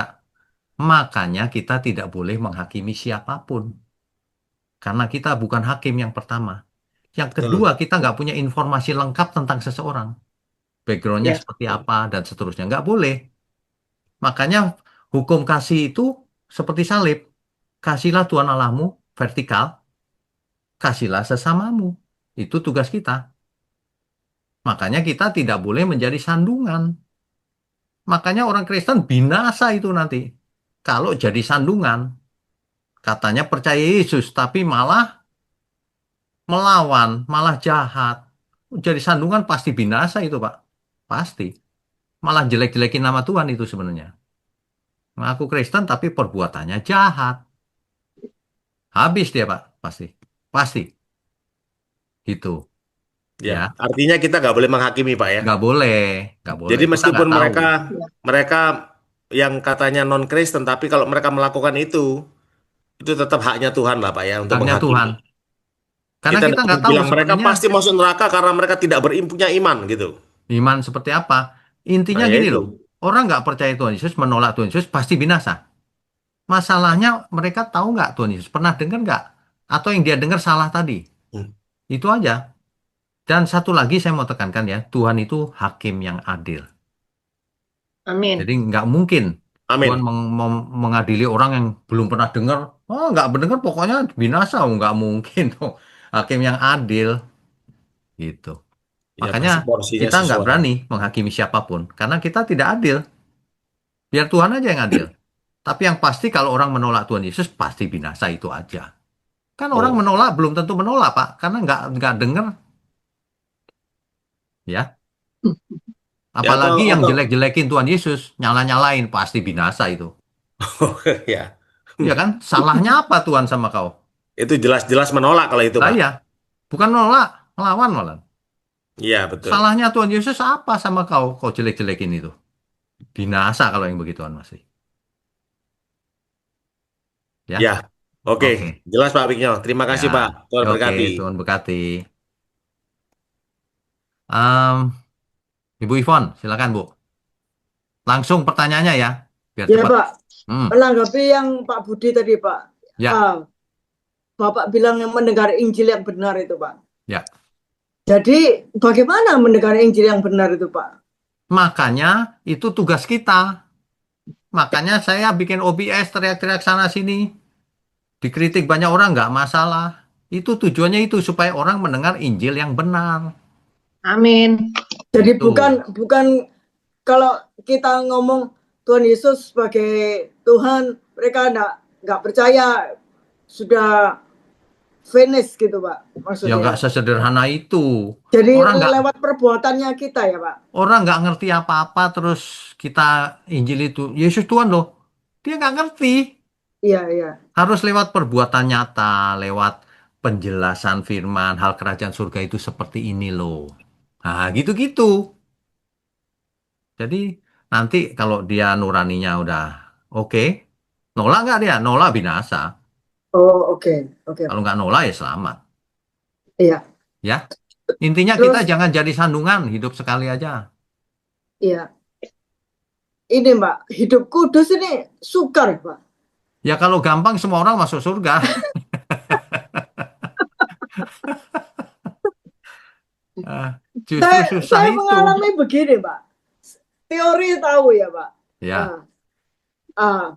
Makanya kita tidak boleh menghakimi siapapun. Karena kita bukan hakim yang pertama. Yang kedua, betul. kita nggak punya informasi lengkap tentang seseorang. Backgroundnya Ya, seperti apa dan seterusnya. Nggak boleh. Makanya hukum kasih itu seperti salib. Kasihlah Tuhan Allahmu vertikal, kasihlah sesamamu. Itu tugas kita. Makanya kita tidak boleh menjadi sandungan. Makanya orang Kristen binasa itu nanti. Kalau jadi sandungan, katanya percaya Yesus, tapi malah melawan, malah jahat. Jadi sandungan pasti binasa itu, Pak. Pasti. Malah jelek-jelekin nama Tuhan itu sebenarnya. Ngaku Kristen tapi perbuatannya jahat. Habis dia, Pak. Pasti. Pasti. Gitu. Ya, Ya. artinya kita nggak boleh menghakimi, Pak, ya. Nggak boleh. Nggak boleh. Jadi Kita nggak meskipun tahu. mereka ya. mereka yang katanya non-Kristen, tapi kalau mereka melakukan itu tetap haknya Tuhan lah, Pak, ya, untuk Haknya Tuhan. menghakimi. Karena Kita kita tidak nggak tahu bilang mereka sebenarnya pasti masuk neraka karena mereka tidak punya iman gitu. iman seperti apa. Nah, Intinya ya gini itu. loh. Orang nggak percaya Tuhan Yesus, menolak Tuhan Yesus, pasti binasa. Masalahnya mereka tahu nggak Tuhan Yesus? Pernah dengar nggak? Atau yang dia dengar salah tadi? Hmm. Itu aja. Dan satu lagi saya mau tekankan ya, Tuhan itu hakim yang adil. Amin. Jadi nggak mungkin Tuhan Amin. mengadili orang yang belum pernah dengar. Oh, nggak mendengar pokoknya binasa. Oh, nggak mungkin. Oh, hakim yang adil gitu. Ya Makanya pasti porsinya kita nggak sesuai. berani menghakimi siapapun karena kita tidak adil. Biar Tuhan aja yang adil. Tapi yang pasti kalau orang menolak Tuhan Yesus pasti binasa itu aja. Kan orang Oh, menolak belum tentu menolak, Pak, karena nggak dengar ya. ya atau Apalagi yang atau jelek-jelekin Tuhan Yesus, nyala-nyalain pasti binasa itu. ya. Ya kan? Salahnya apa Tuhan sama kau? Itu jelas-jelas menolak kalau itu, Lah Pak. ya, bukan menolak, melawan malah. Iya, betul. Salahnya Tuhan Yesus apa sama kau? Kau jelek-jelekin itu. Binasa kalau yang begituan masih. Ya, Ya, oke. oke. Jelas, Pak Bigno. Terima Ya, kasih, Pak. Tuhan oke. berkati. Tuhan berkati. Em, Ibu Ivon, silakan Bu. Langsung pertanyaannya ya, biar Ya cepat. Pak, Hmm, menanggapi yang Pak Budi tadi Pak, ya, Ah, Bapak bilang yang mendengar Injil yang benar itu, Pak. Ya. Jadi bagaimana mendengar Injil yang benar itu, Pak? Makanya itu tugas kita. Makanya saya bikin OBS teriak-teriak sana sini. Dikritik banyak orang nggak masalah. Itu tujuannya itu supaya orang mendengar Injil yang benar. Amin. Jadi Itu. bukan kalau kita ngomong Tuhan Yesus sebagai Tuhan, mereka nggak percaya, sudah finish gitu, Pak, Ya maksudnya. nggak sesederhana itu. Jadi Orang nggak lewat perbuatannya kita ya, Pak. orang nggak ngerti apa-apa terus kita Injil itu Yesus Tuhan loh. Dia nggak ngerti. Iya. Harus lewat perbuatan nyata, lewat penjelasan firman, hal kerajaan surga itu seperti ini loh. Nah, gitu-gitu. Jadi nanti kalau dia nuraninya udah oke, nolak nggak dia? Nolak binasa. Oh, oke, Kalau Pak. nggak nolak ya selamat. Iya. Ya, intinya kita Terus, jangan jadi sandungan, hidup sekali aja. iya. Ini, Mbak, hidup kudus ini sukar, Pak. Ya kalau gampang semua orang masuk surga. Ah, justru susah Saya itu. mengalami begini, Pak. Teori tahu ya, Pak. Ya, Ah,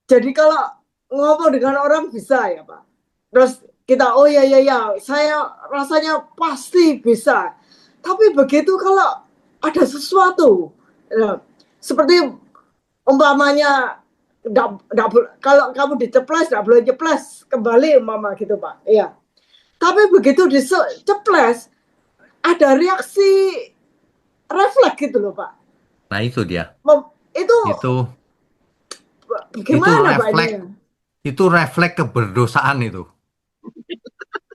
jadi kalau ngomong dengan orang bisa ya, Pak. Terus kita, oh ya, saya rasanya pasti bisa. Tapi begitu kalau ada sesuatu, seperti umpamanya, kalau kamu diceples, nggak boleh ceples kembali, umpama gitu, Pak. Iya. Tapi begitu diceples, ada reaksi refleks gitu loh, Pak. nah itu dia. Itu Itu bagaimana, Pak, refleks, ini? itu refleks keberdosaan itu.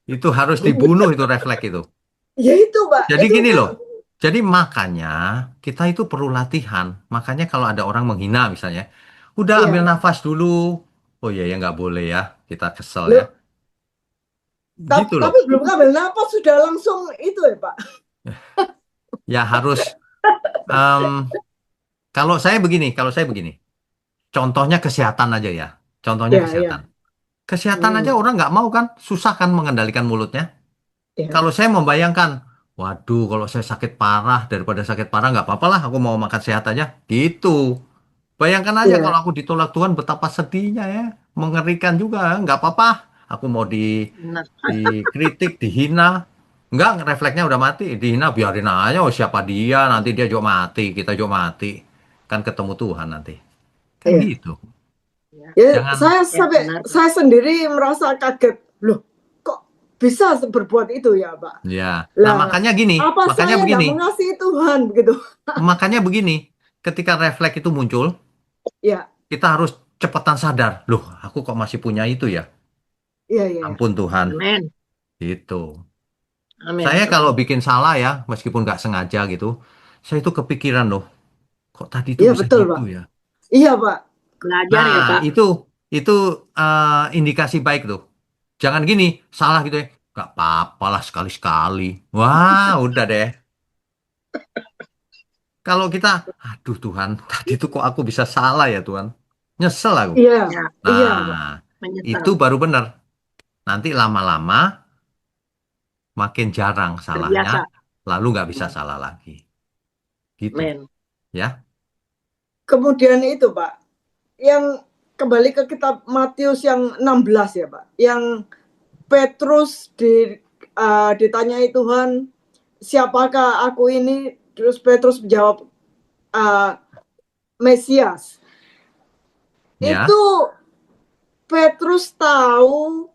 Itu harus dibunuh itu refleks itu. Ya itu, Pak. Jadi Itu gini kan. loh. Jadi makanya kita itu perlu latihan. Makanya kalau ada orang menghina misalnya, udah Iya, ambil Pak. nafas dulu. Oh iya ya nggak boleh ya. Kita kesel ya. Loh, Gitu loh. tapi belum ngambil napas sudah langsung itu ya, Pak. Ya harus. em, kalau saya begini. Contohnya kesehatan aja ya. Contohnya Ya. kesehatan. Kesehatan aja orang nggak mau kan. Susah kan mengendalikan mulutnya. Ya. Kalau saya membayangkan, waduh, kalau saya sakit parah daripada sakit parah nggak apa-apa lah, aku mau makan sehat aja. Gitu. Bayangkan aja kalau Iya. aku ditolak Tuhan betapa sedihnya ya, mengerikan juga. Nggak apa-apa, aku mau Benar. dikritik, dihina, nggak refleksnya udah mati, dihina biarin aja. Oh siapa dia, nanti dia juga mati, kita juga mati, kan ketemu Tuhan nanti. Kan Iya. gitu. Ya, Jangan. saya sendiri merasa kaget. Loh, kok bisa berbuat itu ya, Pak? Ya. Nah Lah, makanya gini, apa makanya saya nggak begini, mengasihi Tuhan begitu? makanya begini. Ketika refleks itu muncul, Ya, kita harus cepetan sadar. Loh, aku kok masih punya itu ya? iya. Ampun Tuhan. Amin. Gitu. Amin. Saya kalau bikin salah ya, meskipun nggak sengaja gitu, saya itu kepikiran loh, kok tadi itu Iya, bisa betul, gitu Pak. ya? Iya, Pak. Belajar ya, Nah, Pak. itu indikasi baik tuh. Jangan gini, salah gitu ya. Nggak apa-apa lah sekali-sekali. Wah, udah deh. Kalau kita, aduh Tuhan, tadi itu kok aku bisa salah ya Tuhan? Nyesel aku. Iya, Ya, iya, Pak. Nah, menyesal. itu baru benar. Nanti lama-lama makin jarang salahnya, Terbiasa. lalu nggak bisa salah lagi. Gitu, Amin. ya. Kemudian itu, Pak, yang kembali ke kitab Matius yang 16 ya, Pak. Yang Petrus ditanyai Tuhan, siapakah aku ini? Terus Petrus menjawab, Mesias. Ya. Itu Petrus tahu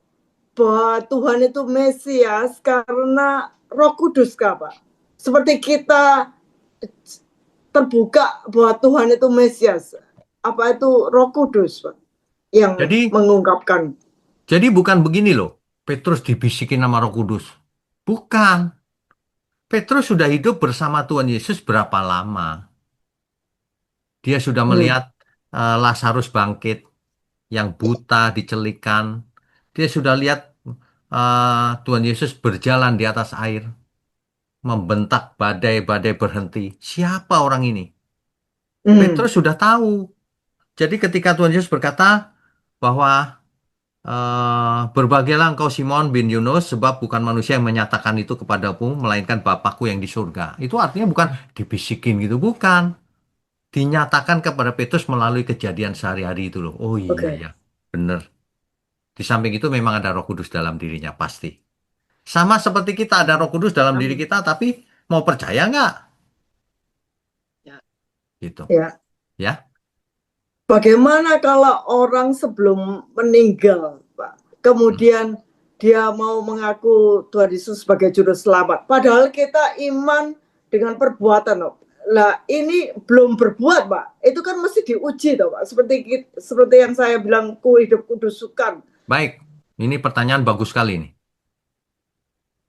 bahwa Tuhan itu Mesias karena Roh Kudus, Pak. Seperti kita terbuka bahwa Tuhan itu Mesias. Apa itu Roh Kudus, Pak, yang mengungkapkan. Jadi bukan begini loh, Petrus dibisikin nama Roh Kudus. Bukan. Petrus sudah hidup bersama Tuhan Yesus berapa lama? Dia sudah melihat Lazarus bangkit, yang buta dicelikan. Dia sudah lihat Tuhan Yesus berjalan di atas air, membentak badai-badai berhenti. Siapa orang ini? Petrus sudah tahu. Jadi ketika Tuhan Yesus berkata bahwa Berbahagialah engkau Simon bin Yunus, sebab bukan manusia yang menyatakan itu kepadamu, melainkan Bapakku yang di surga. Itu artinya bukan dibisikin gitu, bukan. Dinyatakan kepada Petrus melalui kejadian sehari-hari itu loh. Oh iya Oke. ya, bener. Di samping itu memang ada Roh Kudus dalam dirinya, pasti. Sama seperti kita ada Roh Kudus dalam diri Amin. kita, tapi mau percaya nggak? Ya. Gitu. Ya. Ya. Bagaimana kalau orang sebelum meninggal, Pak, kemudian dia mau mengaku Tuhan Yesus sebagai juru selamat, padahal kita iman dengan perbuatan, loh. Lah ini belum berbuat, Pak. Itu kan mesti diuji, toh, Pak. Seperti yang saya bilang, ku hidup kudusukan. Baik, ini pertanyaan bagus sekali nih.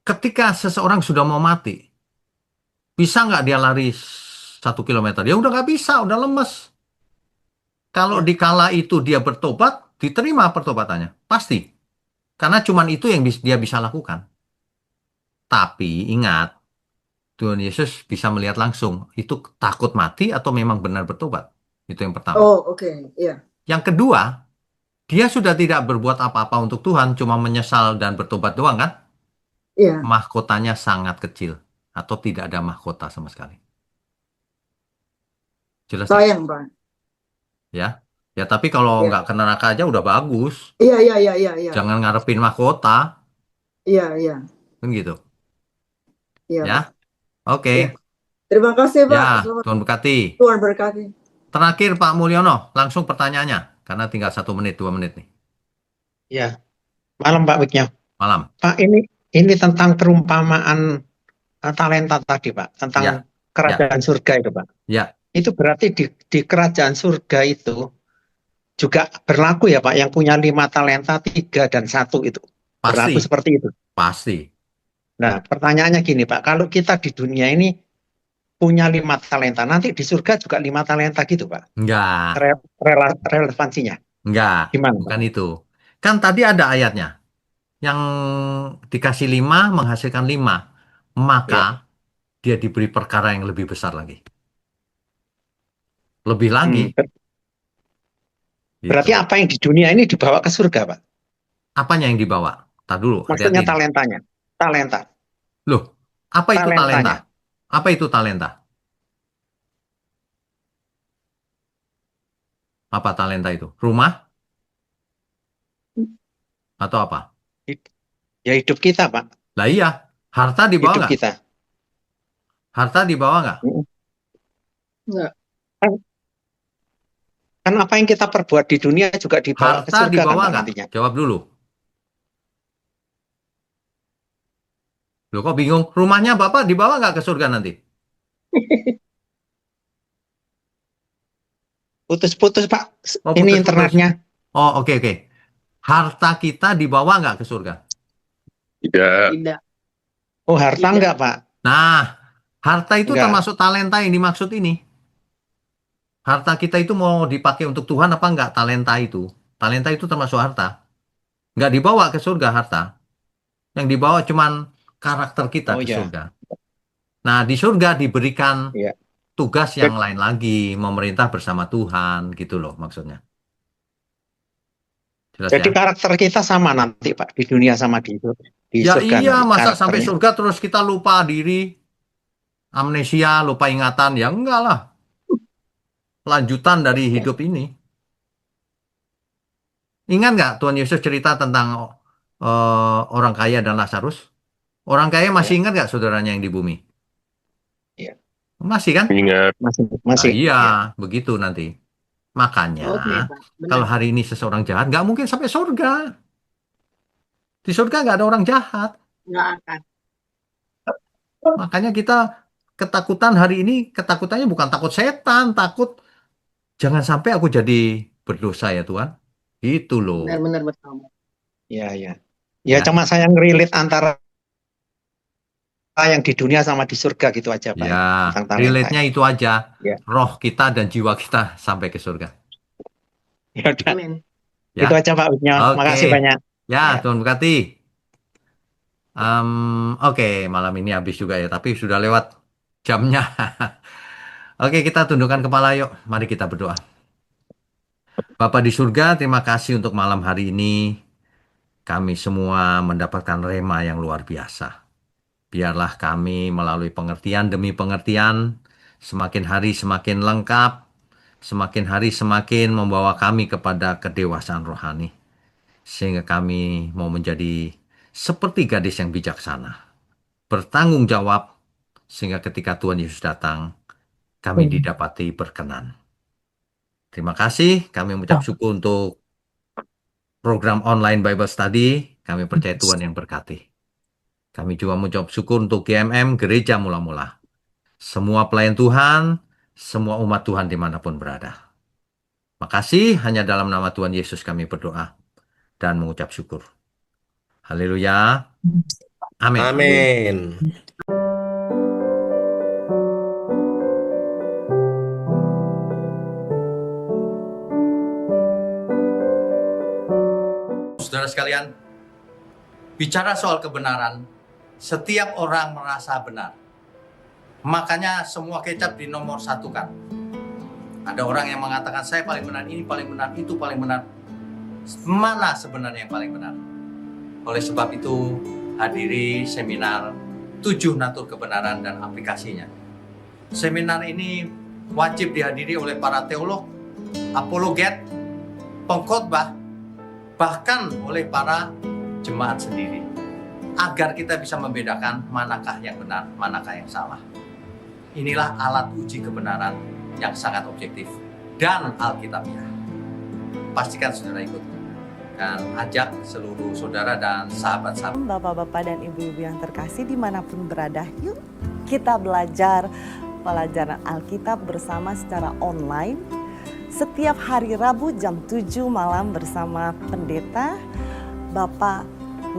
Ketika seseorang sudah mau mati, bisa nggak dia lari 1 kilometer? Ya udah nggak bisa, udah lemes. Kalau Ya. di kala itu dia bertobat, diterima pertobatannya. Pasti. Karena cuman itu yang dia bisa lakukan. Tapi ingat, Tuhan Yesus bisa melihat langsung. Itu takut mati atau memang benar bertobat. Itu yang pertama. Oh, oke. Ya. Yang kedua, dia sudah tidak berbuat apa-apa untuk Tuhan, cuma menyesal dan bertobat doang kan? Ya. Mahkotanya sangat kecil. Atau tidak ada mahkota sama sekali. Jelas ya? Sayang, Pak. Ya. Ya, tapi kalau Ya. nggak ke neraka aja udah bagus. Iya, iya, iya, iya, iya. Jangan ngarepin mahkota. Iya, iya. Kan gitu. Iya, Ya. Pak. Oke. Ya. Terima kasih, Pak. Ya, Selamat Tuhan berkati. Tuhan berkati. Terakhir Pak Mulyono, langsung pertanyaannya. Karena tinggal 1 menit, 2 menit nih. Ya, malam Pak Wiknya. Malam. Pak, ini tentang perumpamaan talenta tadi, Pak, tentang Ya. kerajaan surga itu, Pak. Ya. Itu berarti di kerajaan surga itu juga berlaku ya, Pak, yang punya 5 talenta, 3 dan 1 itu. Berlaku Pasti. seperti itu. Pasti. Nah, pertanyaannya gini, Pak, kalau kita di dunia ini punya 5 talenta, nanti di surga juga 5 talenta gitu, Pak. Enggak. Relevansinya. Enggak. Gimana, Bukan itu. Kan tadi ada ayatnya. Yang dikasih 5 menghasilkan 5. Maka dia diberi perkara yang lebih besar lagi. Lebih lagi. Berarti Gitu. apa yang di dunia ini dibawa ke surga, Pak? Apanya yang dibawa? Tar dulu, Maksudnya hati-hati. talentanya. Talenta. Loh, apa itu talenta? Talentanya. Apa itu talenta? Apa talenta itu? Rumah? Atau apa? Ya hidup kita, Pak. Lah iya, harta dibawa Hidup nggak? kita. Harta dibawa nggak? Enggak. Kan apa yang kita perbuat di dunia juga dibawa ke Harta surga kan, dibawa Pak, nggak? nantinya. Jawab dulu. Loh kok bingung? Rumahnya Bapak dibawa nggak ke surga nanti? Putus-putus, Pak. Oh, Ini putus-putus. internetnya. Oh, oke, oke. Harta kita dibawa nggak ke surga? Tidak. Oh, harta Tidak. enggak, Pak? Nah, harta itu Enggak. termasuk talenta yang dimaksud ini. Harta kita itu mau dipakai untuk Tuhan apa enggak talenta itu? Talenta itu termasuk harta. Nggak dibawa ke surga harta. Yang dibawa cuman karakter kita Oh ke ya. surga. Nah, di surga diberikan Ya. tugas yang lain lagi, memerintah bersama Tuhan, gitu loh maksudnya. Jelas Jadi ya? karakter kita sama nanti, Pak, di dunia sama di Ya surga iya, nanti masa sampai karakternya. surga terus kita lupa diri, amnesia, lupa ingatan? Ya enggak lah. Lanjutan dari hidup ini. Ingat nggak Tuhan Yesus cerita tentang orang kaya dan Lazarus? Orang kaya masih Ya. ingat nggak saudaranya yang di bumi? Iya. Masih kan? Ingat. Masih, Nah, masih. iya, Ya. begitu nanti. Makanya, Oke, Pak. Benar. kalau hari ini seseorang jahat, nggak mungkin sampai surga. Di surga nggak ada orang jahat. Nggak akan. Makanya kita ketakutan hari ini, ketakutannya bukan takut setan, takut jangan sampai aku jadi berdosa ya Tuhan. Itu loh. Benar-benar betul. Ya, ya. Ya. Ya, cuma saya ngerilit antara yang di dunia sama di surga gitu aja, Pak. Ya, Tentang talenta. relate-nya itu aja. Ya. Roh kita dan jiwa kita sampai ke surga. Ya udah. Amin. Ya. Itu aja, Pak Wisnya. Oke. Makasih banyak. Ya, Ya. Tuhan berkati. Oke, malam ini habis juga ya, tapi sudah lewat jamnya. Oke, kita tundukkan kepala yuk. Mari kita berdoa. Bapa di surga, terima kasih untuk malam hari ini. kami semua mendapatkan rema yang luar biasa. Biarlah kami melalui pengertian demi pengertian, semakin hari semakin lengkap, semakin hari semakin membawa kami kepada kedewasaan rohani. Sehingga kami mau menjadi seperti gadis yang bijaksana, bertanggung jawab, sehingga ketika Tuhan Yesus datang, kami didapati berkenan. Terima kasih, kami mengucap syukur untuk program online Bible Study. Kami percaya Tuhan yang berkati. Kami juga mengucap syukur untuk GMM, Gereja Mula-Mula. Semua pelayan Tuhan, semua umat Tuhan dimanapun berada. Makasih, hanya dalam nama Tuhan Yesus kami berdoa dan mengucap syukur. Haleluya. Amin. Amin. Saudara sekalian, bicara soal kebenaran, setiap orang merasa benar. Makanya semua kecap dinomor satukan. Ada orang yang mengatakan saya paling benar, ini paling benar, itu paling benar. Mana sebenarnya yang paling benar? Oleh sebab itu, hadiri seminar 7 natur kebenaran dan aplikasinya. Seminar ini wajib dihadiri oleh para teolog, apologet, pengkhotbah, bahkan oleh para jemaat sendiri, agar kita bisa membedakan manakah yang benar, manakah yang salah. Inilah alat uji kebenaran yang sangat objektif dan alkitabiah. Pastikan saudara ikut dan ajak seluruh saudara dan sahabat-sahabat. Bapak-bapak dan ibu-ibu yang terkasih dimanapun berada, yuk kita belajar pelajaran Alkitab bersama secara online setiap hari Rabu jam 7 malam bersama Pendeta Bapak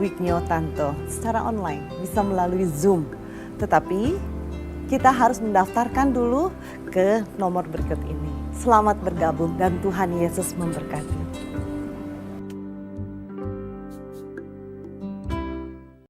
Wignio Tanto secara online, bisa melalui Zoom. Tetapi kita harus mendaftarkan dulu ke nomor berikut ini. Selamat bergabung dan Tuhan Yesus memberkati.